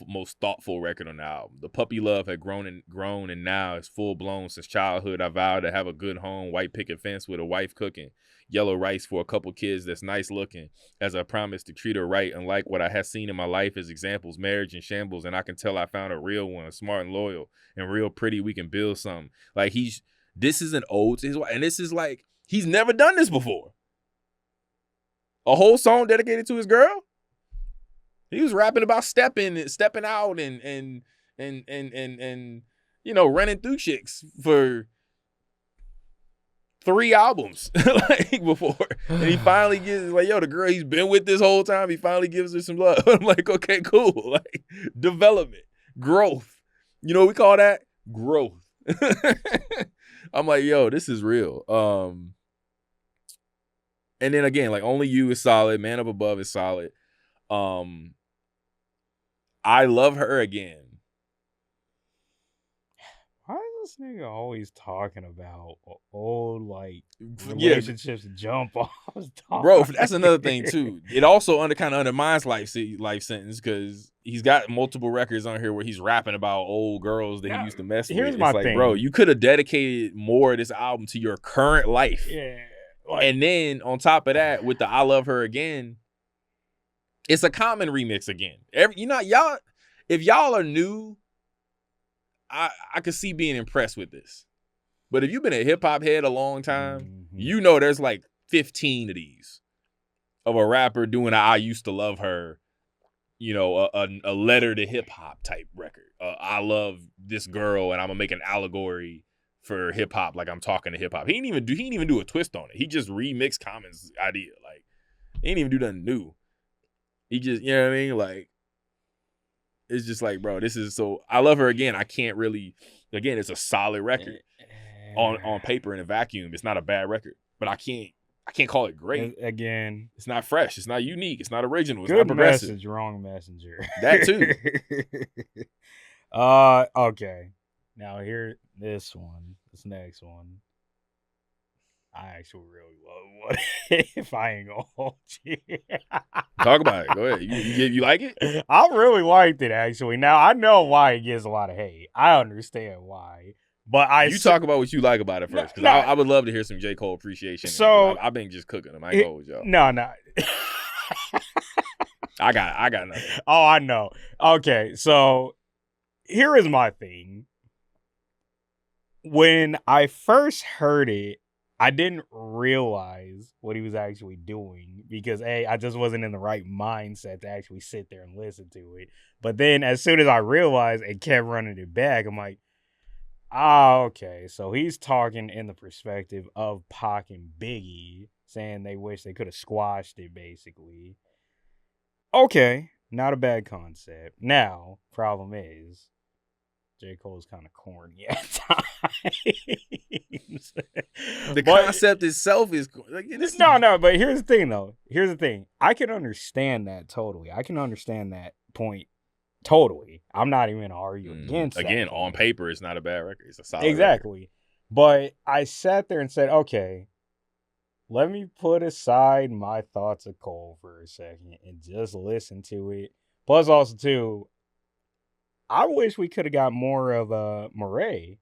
most thoughtful record on the album. The puppy love had grown and now it's full blown. Since childhood, I vowed to have a good home, white picket fence with a wife cooking, yellow rice for a couple kids that's nice looking, as I promised to treat her right. Unlike what I had seen in my life as examples, marriage in shambles, and I can tell I found a real one, smart and loyal and real pretty. We can build something. Like, this is an ode to his wife, and this is like, he's never done this before. A whole song dedicated to his girl. He was rapping about stepping out and running through chicks for 3 albums like before. And he finally gives, like, yo, the girl he's been with this whole time, he finally gives her some love. I'm like, okay, cool. Like, development, growth. You know what we call that? Growth. I'm like, yo, this is real. And then again, like, Only You is solid. Man Up Above is solid. I Love Her Again. Why is this nigga always talking about old, like, relationships jump off? Bro, that's another thing, too. It also kind of undermines Life Sentence because he's got multiple records on here where he's rapping about old girls that he used to mess with. Here's my thing. Bro, you could have dedicated more of this album to your current life. Yeah. And then on top of that, with the I Love Her Again, it's a Common remix again. Y'all, if y'all are new, I could see being impressed with this. But if you've been a hip hop head a long time, you know there's like 15 of these of a rapper doing I Used to Love Her, a letter to hip hop type record. I love this girl and I'm gonna make an allegory for hip hop, like I'm talking to hip hop. He didn't even do a twist on it. He just remixed Common's idea. Like, he didn't even do nothing new. He just, you know what I mean? Like, it's just like, bro, this is so. I Love Her Again. I can't really. Again, it's a solid record on paper in a vacuum. It's not a bad record, but I can't call it great. Again, it's not fresh. It's not unique. It's not original. It's good not progressive. Message, wrong messenger. That too. Okay. Now here, this next one. I actually really love what if I ain't gonna hold you. Talk about it. Go ahead. You like it? I really liked it, actually. Now I know why it gets a lot of hate. I understand why. But talk about what you like about it first, because I would love to hear some J. Cole appreciation. So I've been just cooking them. I ain't gonna hold y'all. No. I got nothing. Oh, I know. Okay, so here is my thing. When I first heard it, I didn't realize what he was actually doing because I just wasn't in the right mindset to actually sit there and listen to it. But then as soon as I realized and kept running it back, I'm like, okay. So he's talking in the perspective of Pac and Biggie, saying they wish they could have squashed it, basically. Okay, not a bad concept. Now, problem is, J. Cole's kind of corny at times. Concept itself is like, no. But here's the thing, though. Here's the thing. I can understand that totally. I can understand that point totally. I'm not even arguing against that. Again, on paper, it's not a bad record. It's a solid exactly. record. But I sat there and said, okay, let me put aside my thoughts of Cole for a second and just listen to it. Plus, also, too, I wish we could have got more of Murray,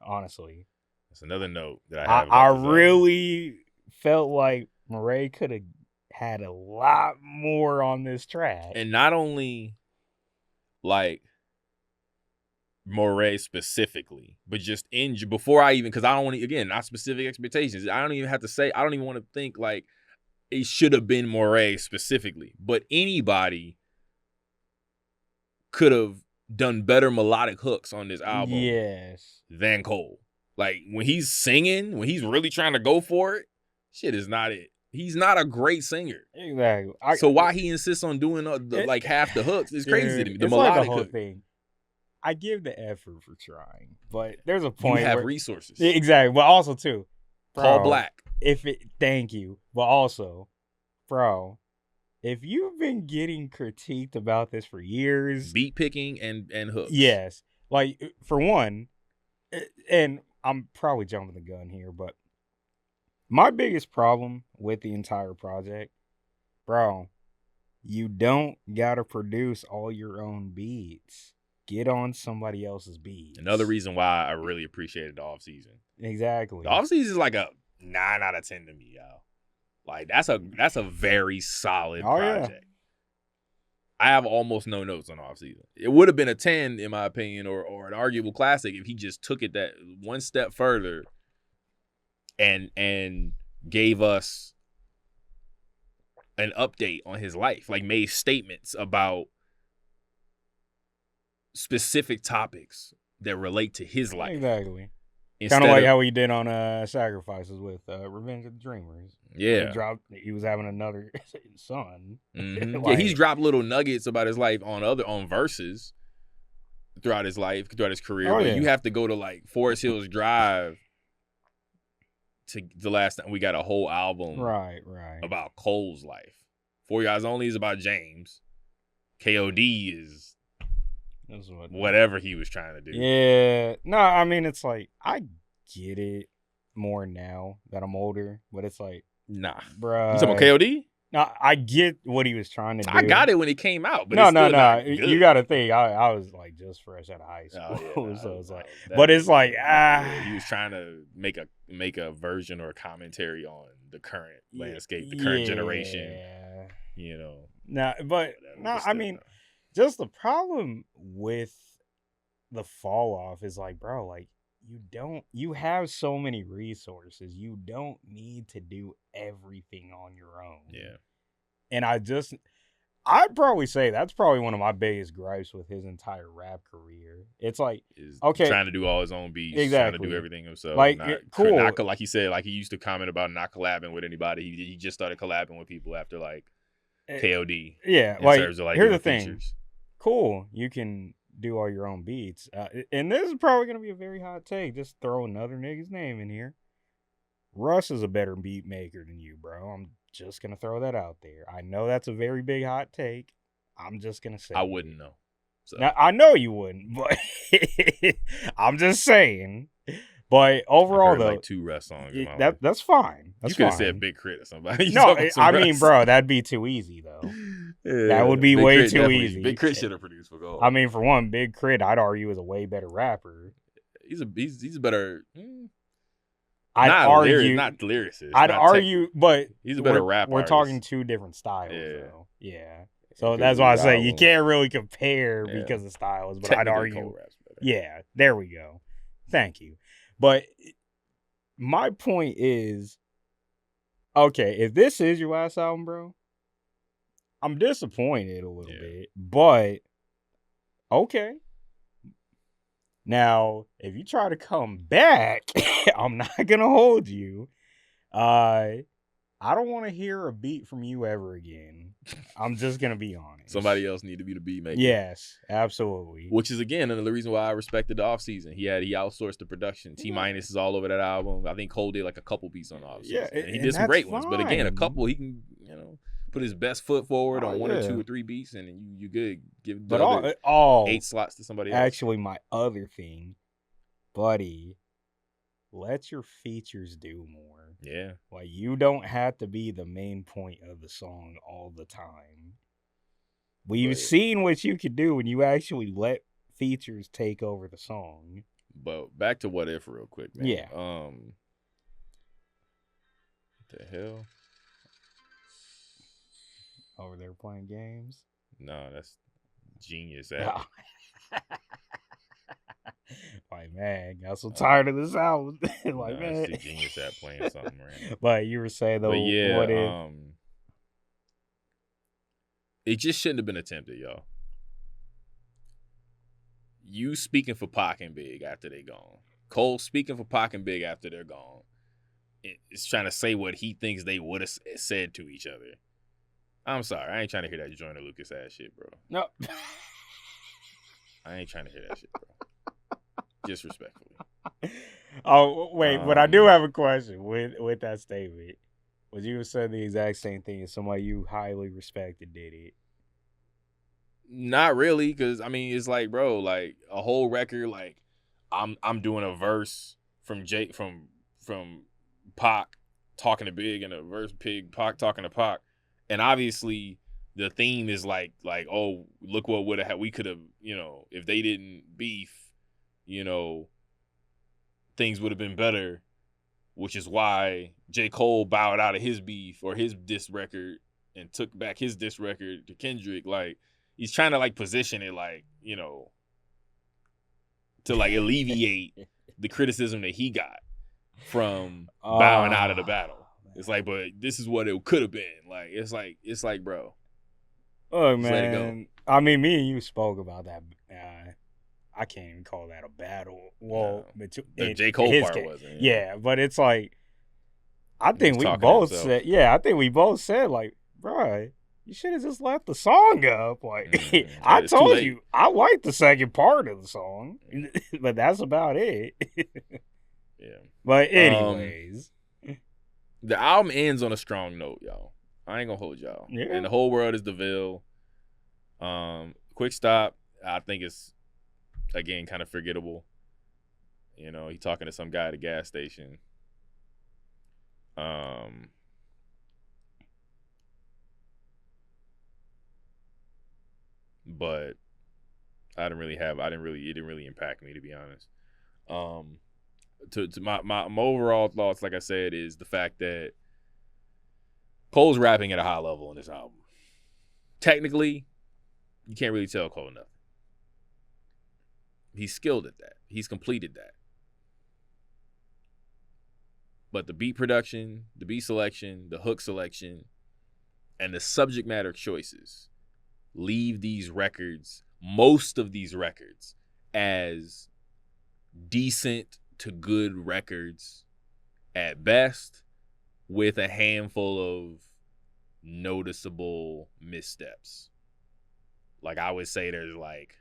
honestly. That's another note that I have. I really felt like Murray could have had a lot more on this track. And not only like Morray specifically, but just before I even, because I don't want to, again, not specific expectations. I don't even have to say, I don't even want to think like it should have been Morray specifically, but anybody could have done better melodic hooks on this album than Cole. Like when he's singing, when he's really trying to go for it, shit is not it. He's not a great singer. Exactly. So why he insists on doing like half the hooks is crazy to me. The melodic like the whole hook thing. I give the effort for trying, but there's a point you have where, resources. Exactly. But also too, Paul Black. Thank you. But also, bro, if you've been getting critiqued about this for years, beat picking and hooks. Yes. Like for one, and I'm probably jumping the gun here, but my biggest problem with the entire project, bro, you don't gotta produce all your own beats. Get on somebody else's beats. Another reason why I really appreciated the off season. Exactly. The off season is like a 9 out of 10 to me, y'all. Like that's a very solid project. Yeah. I have almost no notes on off season. It would have been a 10 in my opinion, or an arguable classic if he just took it that one step further and gave us an update on his life, like made statements about specific topics that relate to his life. Exactly. Kind of like how he did on Sacrifices with Revenge of the Dreamers. Yeah. He was having another son. Mm-hmm. Like, yeah, he's dropped little nuggets about his life on verses throughout his life, throughout his career. But you have to go to like Forest Hills Drive to the last time we got a whole album right about Cole's life. 4 Your Eyes Only is about James. KOD is whatever he was trying to do. Yeah. No, I mean, it's like, I get it more now that I'm older, but it's like, nah. Bruh. You talking about KOD? No, I get what he was trying to do. I got it when it came out, but no. You got to think, I was like just fresh out of high school. So it's like, but it's like, he was trying to make a version or a commentary on the current landscape, the current generation. You know. I mean, just the problem with the fall off is like, bro, like you have so many resources. You don't need to do everything on your own. Yeah. And I'd probably say that's probably one of my biggest gripes with his entire rap career. It's like, okay, trying to do all his own beats, exactly. trying to do everything himself. Like, cool. Like he said, like he used to comment about not collabing with anybody. He just started collabing with people after like KOD. Yeah. Like, here's the thing. Cool. You can do all your own beats. And this is probably going to be a very hot take. Just throw another nigga's name in here. Russ is a better beat maker than you, bro. I'm just going to throw that out there. I know that's a very big hot take. I'm just going to say I wouldn't know. So. Now, I know you wouldn't, but I'm just saying. But overall, though, like 2 Russ songs. That's fine. You could have said Big Crit or somebody. No, I mean, bro, that'd be too easy, though. Yeah, that would be way Crit too easy. Big Crit should have produced for Gold. I mean, for one, Big Crit, I'd argue, is a way better rapper. He's a better. I'd argue, not lyricist. I'd argue, but he's a better rapper. We're talking 2 different styles, though. Yeah. So that's why I say you can't really compare because of styles. But I'd argue, yeah, there we go. Thank you. But my point is, okay, if this is your last album, bro, I'm disappointed a little bit, but okay. Now, if you try to come back, I'm not going to hold you. I don't want to hear a beat from you ever again. I'm just going to be honest. Somebody else need to be the beat maker. Yes, absolutely. Which is, again, another reason why I respected the offseason. He outsourced the production. T-Minus is all over that album. I think Cole did like a couple beats on the offseason. Yeah, and he did some great ones. But again, a couple, he can, put his best foot forward on 1 or 2 or 3 beats, and you good. Give the other 8 slots to somebody else. Actually, my other thing, buddy, let your features do more. Yeah. Like, you don't have to be the main point of the song all the time. We've seen what you can do when you actually let features take over the song. But back to What If real quick, man. Yeah. What the hell? over there playing games. No, that's Genius app. Oh. Like, man, got so tired of this album. Like, No, man. it's the Genius app playing something random. But you were saying though, But yeah, what if? it just shouldn't have been attempted, y'all. You speaking for Pac and Big after they gone. Cole speaking for Pac and Big after they're gone. It's trying to say what he thinks they would have said to each other. I'm sorry. I ain't trying to hear that Joyner Lucas ass shit, bro. No. I ain't trying to hear that shit, bro. Disrespectfully. Oh, wait. But I do have a question with that statement. Would you have said the exact same thing if somebody you highly respected did it? Not really, because I mean it's like, bro, like a whole record, like I'm doing a verse from Pac talking to Big and a verse Pac talking to Pac, and obviously the theme is like oh, look what would have we could have, you know, if they didn't beef, you know, things would have been better, which is why J. Cole bowed out of his beef or his diss record and took back his diss record to Kendrick. Like, he's trying to like position it like, you know, to like alleviate the criticism that he got from bowing out of the battle. It's like, but this is what it could have been. Like, it's like, bro. Oh man, I mean, me and you spoke about that. I can't even call that a battle. Well, no. The J. Cole part wasn't. Yeah, but it's like, I think we both said. Yeah, I think we both said like, bro, you should have just left the song up. Like, I told you, I liked the second part of the song, but that's about it. Yeah. But anyways, the album ends on a strong note, y'all. I ain't gonna hold y'all. Yeah. And the whole world is DeVille. Quick Stop, I think it's again kind of forgettable. You know, he talking to some guy at a gas station. But it didn't really impact me, to be honest. To my overall thoughts, like I said, is the fact that Cole's rapping at a high level in this album. Technically, you can't really tell Cole nothing. He's skilled at that. He's completed that. But the beat production, the beat selection, the hook selection, and the subject matter choices leave these records, most of these records, as decent to good records at best, with a handful of noticeable missteps. Like, I would say there's like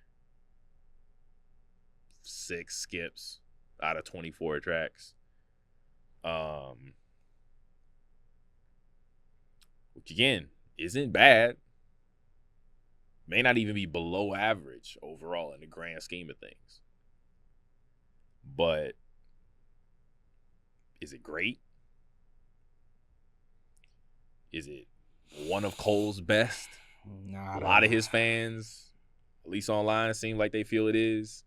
6 skips out of 24 tracks. Which again isn't bad. May not even be below average overall in the grand scheme of things. But is it great? Is it one of Cole's best? Nah, a lot of his fans, at least online, seem like they feel it is.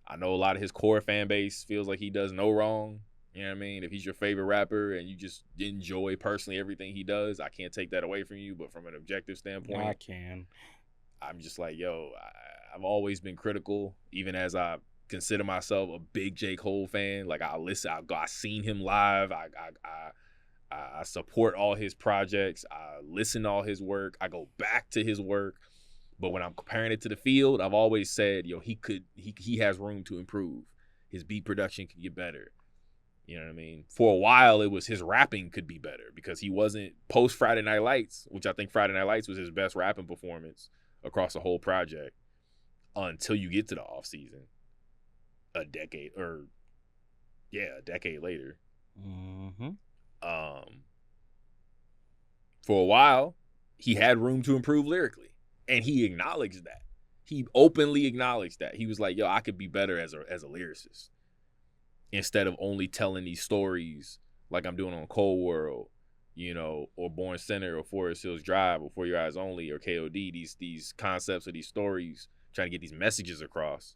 I know a lot of his core fan base feels like he does no wrong. You know what I mean? If he's your favorite rapper and you just enjoy personally everything he does, I can't take that away from you. But from an objective standpoint, I can. I'm just like, yo, I've always been critical, even as I consider myself a big J. Cole fan. Like, I seen him live. I support all his projects. I listen to all his work. I go back to his work. But when I'm comparing it to the field, I've always said, yo, he has room to improve. His beat production could get better. You know what I mean? For a while, it was his rapping could be better because he wasn't post Friday Night Lights, which I think Friday Night Lights was his best rapping performance across the whole project until you get to the off season. A decade later. Mm-hmm. For a while, he had room to improve lyrically, and he acknowledged that. He openly acknowledged that. He was like, yo, I could be better as a lyricist instead of only telling these stories like I'm doing on Cold World, you know, or Born Center or Forest Hills Drive or For Your Eyes Only or KOD, these concepts or these stories, trying to get these messages across.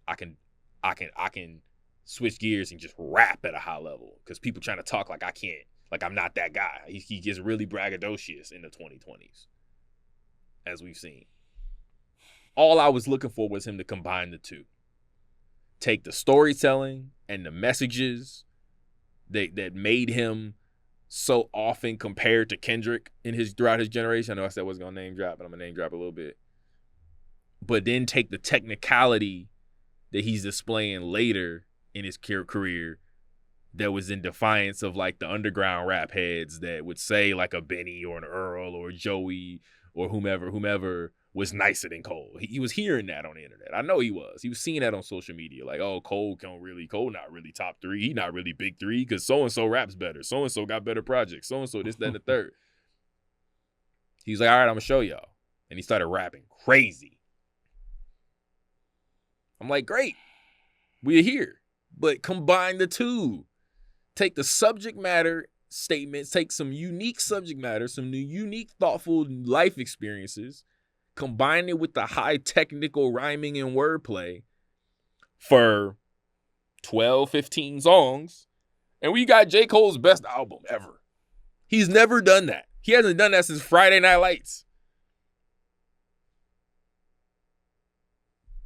I can switch gears and just rap at a high level because people trying to talk like I can't, like I'm not that guy. He gets really braggadocious in the 2020s. as we've seen. All I was looking for was him to combine the two. Take the storytelling and the messages that made him so often compared to Kendrick throughout his generation. I know I said I wasn't gonna name drop, but I'm gonna name drop a little bit. But then take the technicality that he's displaying later in his career that was in defiance of like the underground rap heads that would say like a Benny or an Earl or Joey or whomever was nicer than Cole. He was hearing that on the internet. I know he was. He was seeing that on social media. Like, oh, Cole not really top 3. He not really big 3 because so-and-so raps better. So-and-so got better projects. So-and-so this, that, and the third. He's like, all right, I'm going to show y'all. And he started rapping crazy. I'm like, great. We're here. But combine the two. Take the subject matter statements, take some unique subject matter, some unique, thoughtful life experiences, combine it with the high technical rhyming and wordplay for 12, 15 songs, and we got J. Cole's best album ever. He's never done that. He hasn't done that since Friday Night Lights.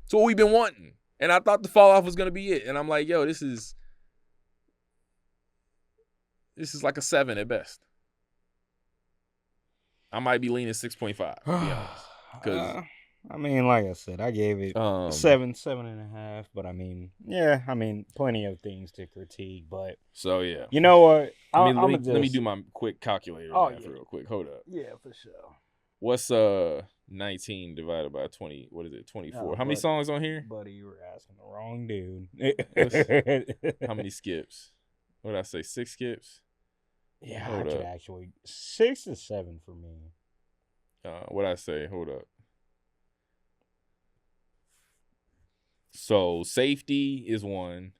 It's what we've been wanting. And I thought the fall off was going to be it. And I'm like, yo, this is like a 7 at best. I might be leaning 6.5, to be honest. Because I mean, like I said, I gave it 7.5. But I mean, plenty of things to critique. But so yeah, you know what? Let me do my quick calculator real quick. Hold up. Yeah, for sure. What's 19 divided by 20? What is it? 24. How many songs on here? Buddy, you were asking the wrong dude. How many skips? What did I say? 6 skips? Yeah, I could actually 6 to 7 for me. What I say? Hold up. So safety is 1.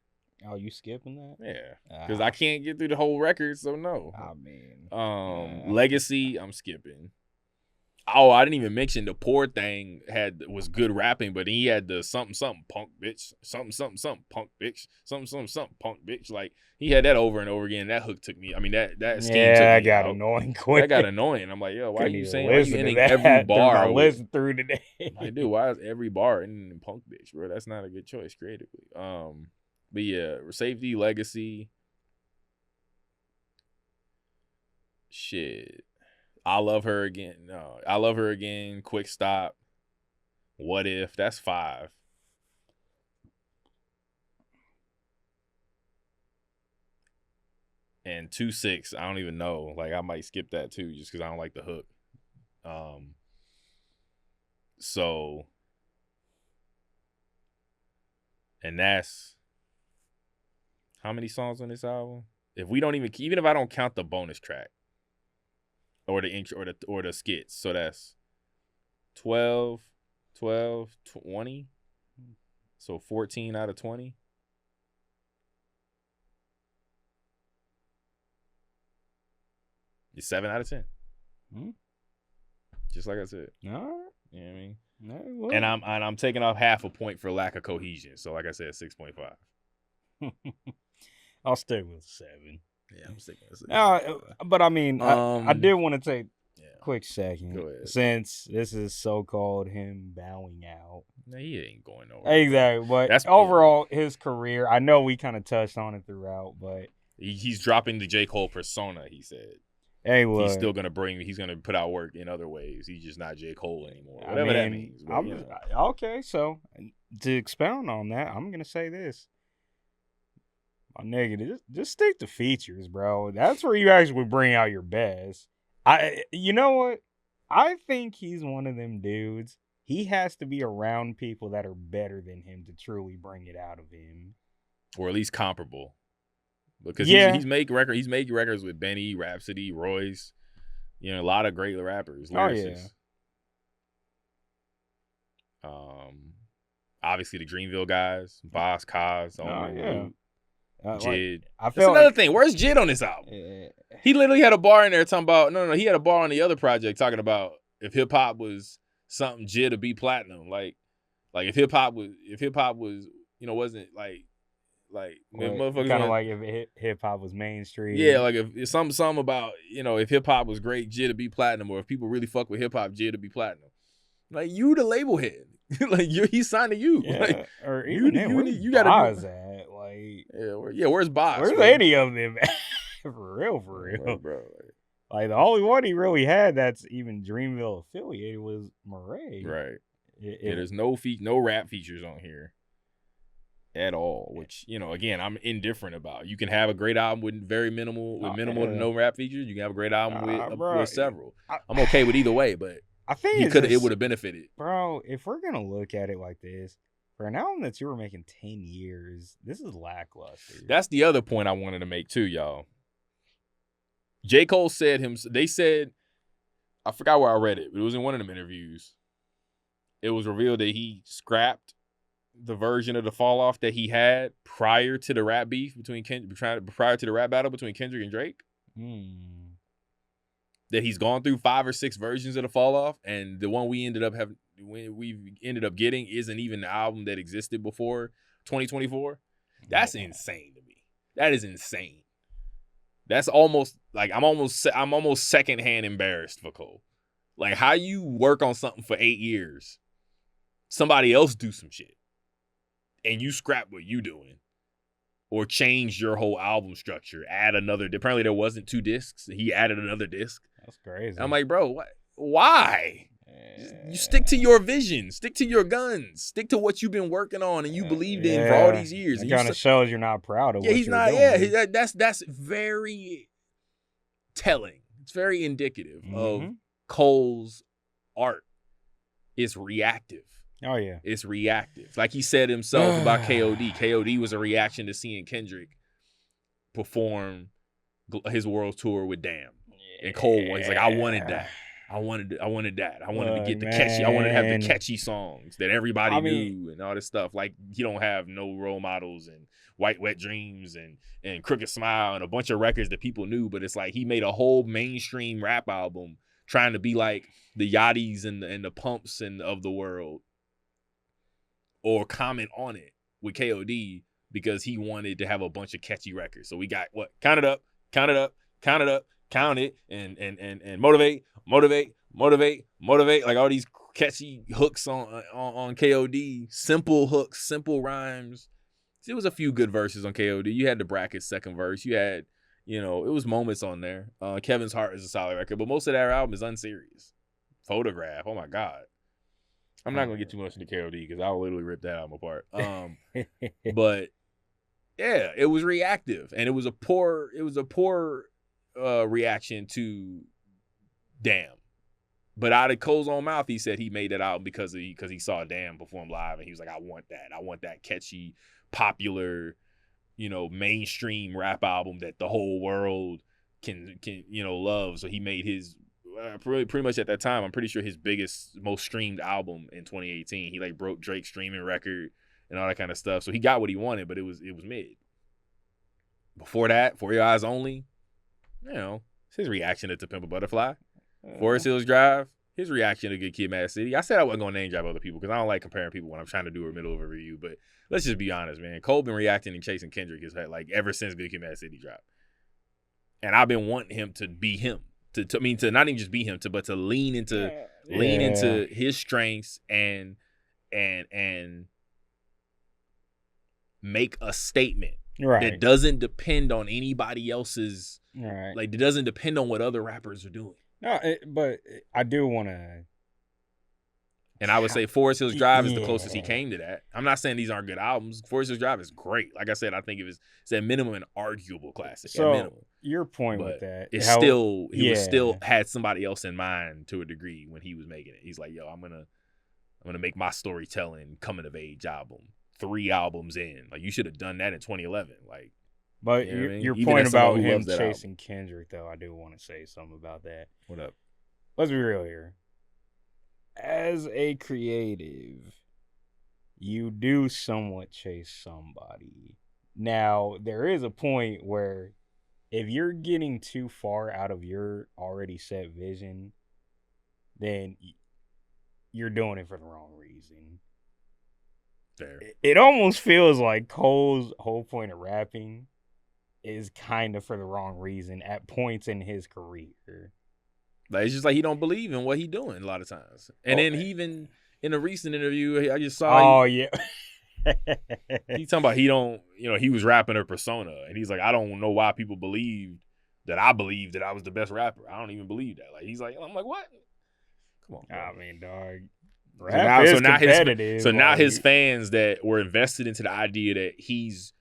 Oh, you skipping that? Yeah, because I can't get through the whole record, so no. I mean, Legacy, I'm skipping. Oh, I didn't even mention the Poor Thing was good rapping, but he had the something punk bitch, something punk bitch, something punk bitch. Like he had that over and over again. That hook took me. I mean that scheme took me got out. Annoying quick. That got annoying. I'm like, yo, why are you saying? Why are you ending every listen through today? Like, dude, why is every bar ending in punk bitch, bro? That's not a good choice creatively. But yeah, Safety, Legacy, shit. I Love Her Again. No, I Love Her Again. Quick Stop. What If? That's 5. And 2-6. I don't even know. Like I might skip that too, just because I don't like the hook. So, and that's how many songs on this album? If we don't even if I don't count the bonus track. Or the intro or the skits. So that's 12, 20. So 14 out of 20. It's 7 out of 10. Just like I said. All right. You know what I mean? No, and I'm taking off half a point for lack of cohesion. So like I said, 6.5. I'll stick with 7. Yeah, I'm sticking with 6. But I mean, I did want to take a quick second. Go ahead. Since this is so-called him bowing out. No, he ain't going nowhere. Exactly. But overall, his career, I know we kind of touched on it throughout, but he's dropping the J. Cole persona, he said. Hey, well, he's still he's gonna put out work in other ways. He's just not J. Cole anymore. Whatever that means. But, okay, so to expound on that, I'm gonna say this. My nigga, just stick to features, bro. That's where you actually bring out your best. You know what? I think he's one of them dudes. He has to be around people that are better than him to truly bring it out of him. Or at least comparable. Because he's making records with Benny, Rhapsody, Royce, a lot of great rappers, lyricists. Oh, yeah. Obviously the Dreamville guys, Boss, Cos, Jid. That's another thing. Where's Jid on this album? He literally had a bar in there talking about he had a bar on the other project talking about if hip hop was something, Jid would be platinum. Like if hip hop was wasn't like motherfuckers kind of like if hip hop was mainstream. Yeah, like if something about if hip hop was great, Jid would be platinum, or if people really fuck with hip hop, Jid would be platinum. Like, you the label head. Like, he signed to you. Yeah, Like, or even you gotta do. at? Like, Where's Boz? where's bro? any of them at? For real, Right, bro. Like, the only one he really had that's even Dreamville affiliated was Murray. Right. It, There's no rap features on here at all, which, you know, again, I'm indifferent about. You can have a great album with minimal to no rap features. You can have a great album with several. I'm okay with either way, but I think it would have benefited. Bro, if we're going to look at it like this, for an album that you were making 10 years, this is lackluster. That's the other point I wanted to make too, y'all. J. Cole they said, I forgot where I read it, but it was in one of them interviews. It was revealed that he scrapped the version of the Fall Off that he had prior to the rap beef prior to the rap battle between Kendrick and Drake. That he's gone through 5 or 6 versions of the Fall Off, and the one we ended up getting isn't even the album that existed before 2024. That's insane to me. That is insane. That's almost like I'm almost secondhand embarrassed for Cole. Like, how you work on something for 8 years, somebody else do some shit, and you scrap what you doing, or change your whole album structure, add another. Apparently, there wasn't 2 discs. He added another disc. That's crazy. I'm like, bro, what? Why? You stick to your vision, stick to your guns, stick to what you've been working on and you believed in for all these years. It kind of shows you're not proud of what he's you're not. doing. Yeah, that's very telling. It's very indicative of Cole's art. It's reactive. Oh yeah, it's reactive. Like he said himself about KOD. KOD was a reaction to seeing Kendrick perform his world tour with Damn. And Cole was like, I wanted that. I wanted that. I wanted to get the catchy. I wanted to have the catchy songs that everybody knew and all this stuff. Like, you don't have no role models and White Wet Dreams and Crooked Smile and a bunch of records that people knew. But it's like he made a whole mainstream rap album trying to be like the Yachty's and the Pumps of the world, or comment on it with KOD because he wanted to have a bunch of catchy records. So we got what? Count it up, count it up, count it up, count it, and motivate. Like all these catchy hooks on KOD, simple hooks, simple rhymes. There was a few good verses on KOD. You had the Brackets second verse. You had, it was moments on there. Kevin's Heart is a solid record, but most of that album is unserious. Photograph, oh my God. I'm not gonna get too much into KOD because I'll literally rip that album apart. But yeah, it was reactive, and it was a poor reaction to Damn. But out of Cole's own mouth, he said he made that album because he saw Damn perform live, and he was like, I want that catchy, popular, mainstream rap album that the whole world can love. So he made his pretty much at that time, I'm pretty sure his biggest, most streamed album in 2018. He like broke Drake's streaming record and all that kind of stuff. So he got what he wanted, but it was mid. Before that, For Your Eyes Only, it's his reaction to Pimp a Butterfly. Forest Hills Drive, his reaction to Good Kid, Mad City. I said I wasn't going to name drop other people because I don't like comparing people when I'm trying to do a middle of a review. But let's just be honest, man. Cole been reacting and chasing Kendrick ever since Good Kid, Mad City dropped. And I've been wanting him to be him. To not even just be him, but to lean into his strengths and make a statement that doesn't depend on anybody else's. Right. Like, it doesn't depend on what other rappers are doing. No, but I do want to. And I would say Forest Hills Drive is the closest he came to that. I'm not saying these aren't good albums. Forest Hills Drive is great. Like I said, I think it's at minimum an arguable classic. So at minimum. Your point with that, it's still had somebody else in mind to a degree when he was making it. He's like, yo, I'm gonna make my storytelling coming of age album 3 albums in. Like, you should have done that in 2011. Like. But your point about him chasing Kendrick, though, I do want to say something about that. What up? Let's be real here. As a creative, you do somewhat chase somebody. Now, there is a point where if you're getting too far out of your already set vision, then you're doing it for the wrong reason. Fair. It almost feels like Cole's whole point of rapping is kind of for the wrong reason at points in his career. Like it's just like he don't believe in what he doing a lot of times. And then he even in a recent interview, I just saw. Oh yeah. He talking about he don't, he was rapping a persona, and he's like, I don't know why people believe that I believed that I was the best rapper. I don't even believe that. Like he's like, I'm like, what? Come on. I mean, dog. Rap is competitive. Now his fans that were invested into the idea that he's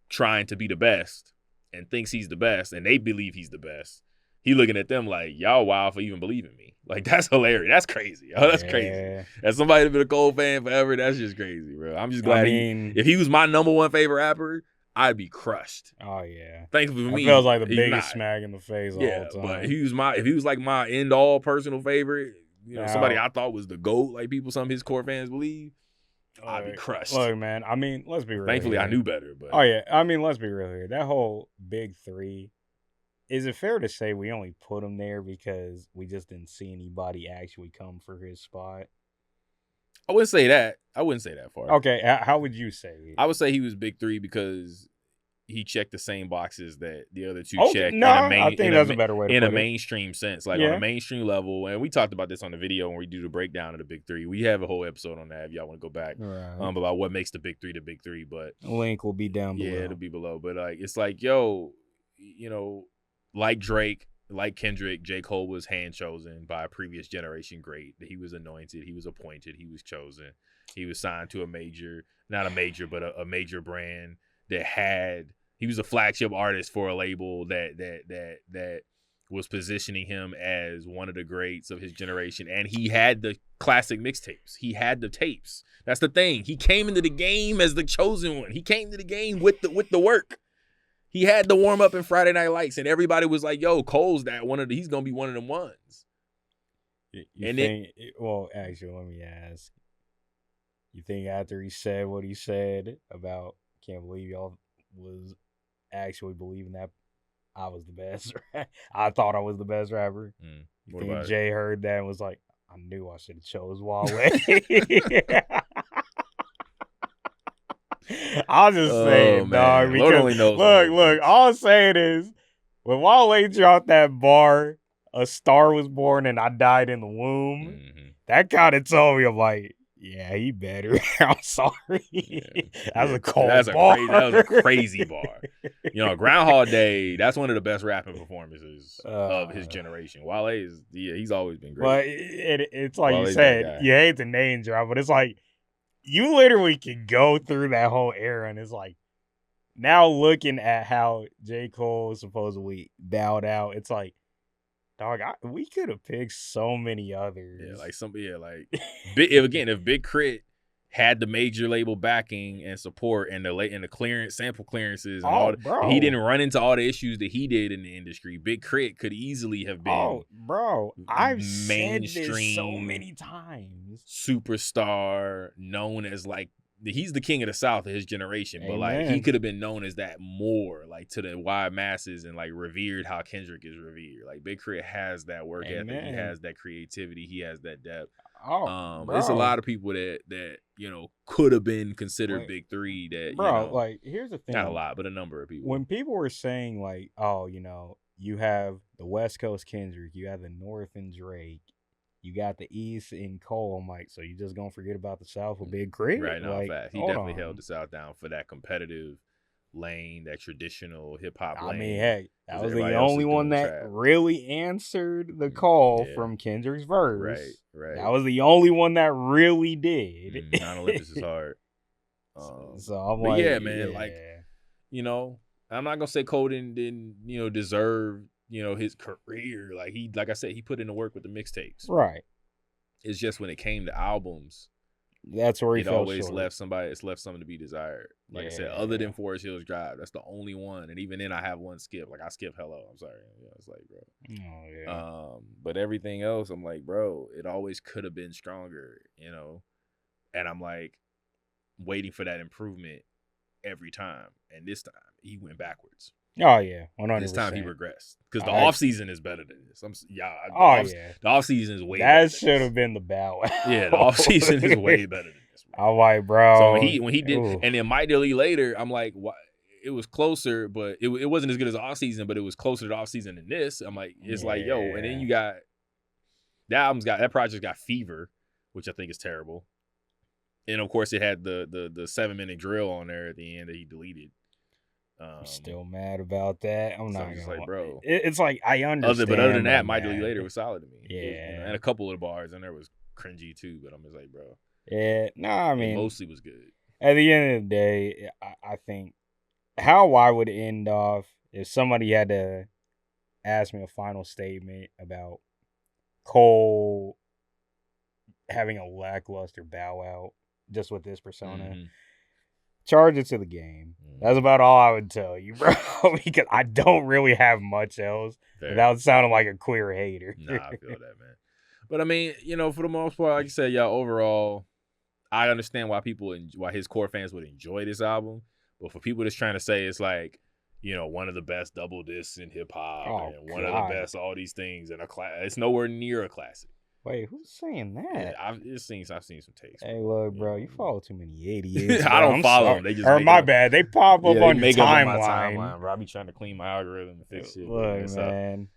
trying to be the best and thinks he's the best, and they believe he's the best. He looking at them like, y'all wild for even believing me. Like, that's hilarious. That's crazy. Oh, that's crazy. As somebody that's been a Cole fan forever, that's just crazy, bro. I'm just glad if he was my number one favorite rapper, I'd be crushed. Oh, yeah. Thankfully for me, it feels like the biggest smack in the face all the time. But if he was like my end-all personal favorite, somebody I thought was the GOAT, like some of his core fans believe, I'd be crushed. Look, man, I mean, let's be real. Thankfully, I knew better. But oh, yeah. I mean, let's be real here. That whole big three, is it fair to say we only put him there because we just didn't see anybody actually come for his spot? I wouldn't say that. I wouldn't say that far. Okay, how would you say it? I would say he was big three because he checked the same boxes that the other two checked. No, I think that's a better way to put it. In a mainstream sense, like on a mainstream level. And we talked about this on the video when we do the breakdown of the big three. We have a whole episode on that if y'all want to go back about what makes the big three. But link will be down below. Yeah, it'll be below. But like, it's like, yo, like Drake, like Kendrick, J. Cole was hand chosen by a previous generation great. He was anointed. He was appointed. He was chosen. He was signed to a major brand that he was a flagship artist for a label that was positioning him as one of the greats of his generation. And he had the classic mixtapes. He had the tapes. That's the thing. He came into the game as the chosen one. He came to the game with the work. He had the warm up in Friday Night Lights, and everybody was like, "Yo, Cole's he's gonna be one of them ones." Well, actually, let me ask. You think after he said what he said about can't believe y'all was actually believing that I was the best? I thought I was the best rapper. You think Jay heard that and was like, I knew I should have chose Wale? I'll just say it, dog. Because Lord only knows. Look, all I'm saying is when Wale dropped that bar, a star was born and I died in the womb, that kind of told me, I'm like, yeah, he better. I'm sorry. That was a cold bar. That was a crazy bar. Groundhog Day, that's one of the best rapping performances of his generation. Wale he's always been great. But it's like Wale's you said, you hate the name drop, but it's like, you literally can go through that whole era, and it's like, now looking at how J. Cole supposedly bowed out, it's like, dog, we could have picked so many others. If Big Crit had the major label backing and support and the clearance, sample clearances, and he didn't run into all the issues that he did in the industry. Big Crit could easily have been. I've said this so many times. Superstar, known as he's the king of the South of his generation, but he could have been known as that more to the wide masses and revered how Kendrick is revered. Big Crit has that work ethic, he has that creativity, he has that depth. There's a lot of people that could have been considered big three. That here's the thing. Not a lot, but a number of people. When people were saying you have the West Coast Kendrick, you have the North and Drake, you got the East in Cole. I'm like, so you just gonna forget about the South with Big Crit? Right, no, fact. He definitely held the South down for that competitive lane, that traditional hip hop lane. I mean, heck, that was the only one that really answered the call from Kendrick's verse. Right. That was the only one that really did. Non-Olympus is hard. So I'm like, man, I'm not gonna say Cole didn't deserve his career. Like I said, he put in the work with the mixtapes. Right. It's just when it came to albums, that's where he always left something to be desired. Like I said, other than Forest Hills Drive, that's the only one. And even then, I have one skip. I skip Hello. I'm sorry. It's like, bro. Oh yeah. But everything else, I'm like, bro, it always could have been stronger. And I'm like waiting for that improvement every time. And this time, he went backwards. Oh yeah, 100%. This time he regressed because the off season is better than this. The off season is way. That should have been the Bow Wow. Yeah, the off season is way better than this. Bro. I'm like, bro. So when he did, and then Mike Dilly later, I'm like, what? It was closer, but it wasn't as good as off season, but it was closer to off season than this. I'm like, it's like, yo, and then you got That project got Fever, which I think is terrible. And of course, it had the 7-minute drill on there at the end that he deleted. I'm still mad about that. I'm not just gonna like, bro. It's like I understand. Other than that, My Delete Later was solid to me. Yeah, and a couple of the bars in there was cringy too. But I'm just like, bro. Yeah, no, I mean, it mostly was good. At the end of the day, I think how I would end off if somebody had to ask me a final statement about Cole having a lackluster bow out just with this persona. Mm-hmm. Charge it to the game. That's about all I would tell you, bro. Because I don't really have much else without sounding like a queer hater. Nah, I feel that, man. But I mean, for the most part, like you said, y'all, overall, I understand why his core fans would enjoy this album. But for people that's trying to say it's like, one of the best double discs in hip hop and one of the best all these things in a class, it's nowhere near a classic. Wait, who's saying that? Yeah, I've seen some takes. Hey, look, bro, you follow too many idiots. I don't follow them. They just my bad. They pop up on your timeline. Bro, I be trying to clean my algorithm and fix shit. Look, man.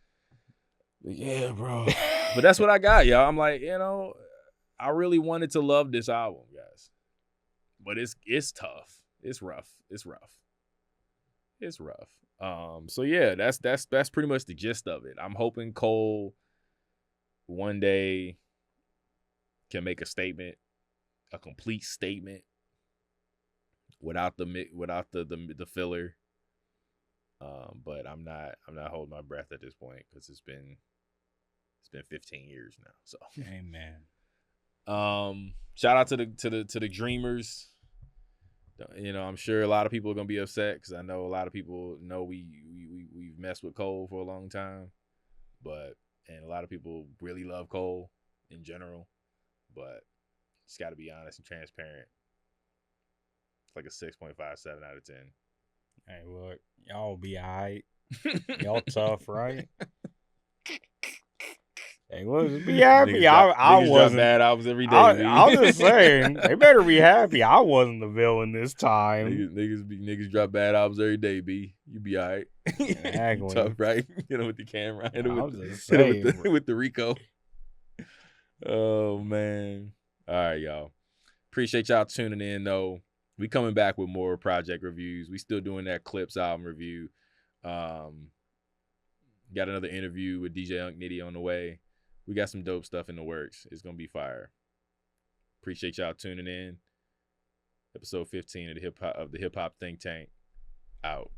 Yeah, bro. But that's what I got, y'all. I'm like, I really wanted to love this album, guys. But it's tough. It's rough. So yeah, that's pretty much the gist of it. I'm hoping Cole one day can make a statement, a complete statement, without the filler. But I'm not holding my breath at this point because it's been 15 years now. So amen. Shout out to the Dreamers. I'm sure a lot of people are gonna be upset because I know a lot of people know we've messed with Cole for a long time, and a lot of people really love Cole in general, but just got to be honest and transparent. It's like a 6.57 out of 10. Hey, look, y'all be all right. Y'all tough, right? Hey, look, be happy. I wasn't bad albums every day. I was just saying, they better be happy. I wasn't the villain this time. Niggas drop bad albums every day. B, you be all right. Exactly. Tough, right? With the camera. With the Rico. Oh man. All right, y'all. Appreciate y'all tuning in. Though we coming back with more project reviews. We still doing that Clips album review. Got another interview with DJ Unk Nitty on the way. We got some dope stuff in the works. It's gonna be fire. Appreciate y'all tuning in. Episode 15 of the Hip Hop Think Tank. Out.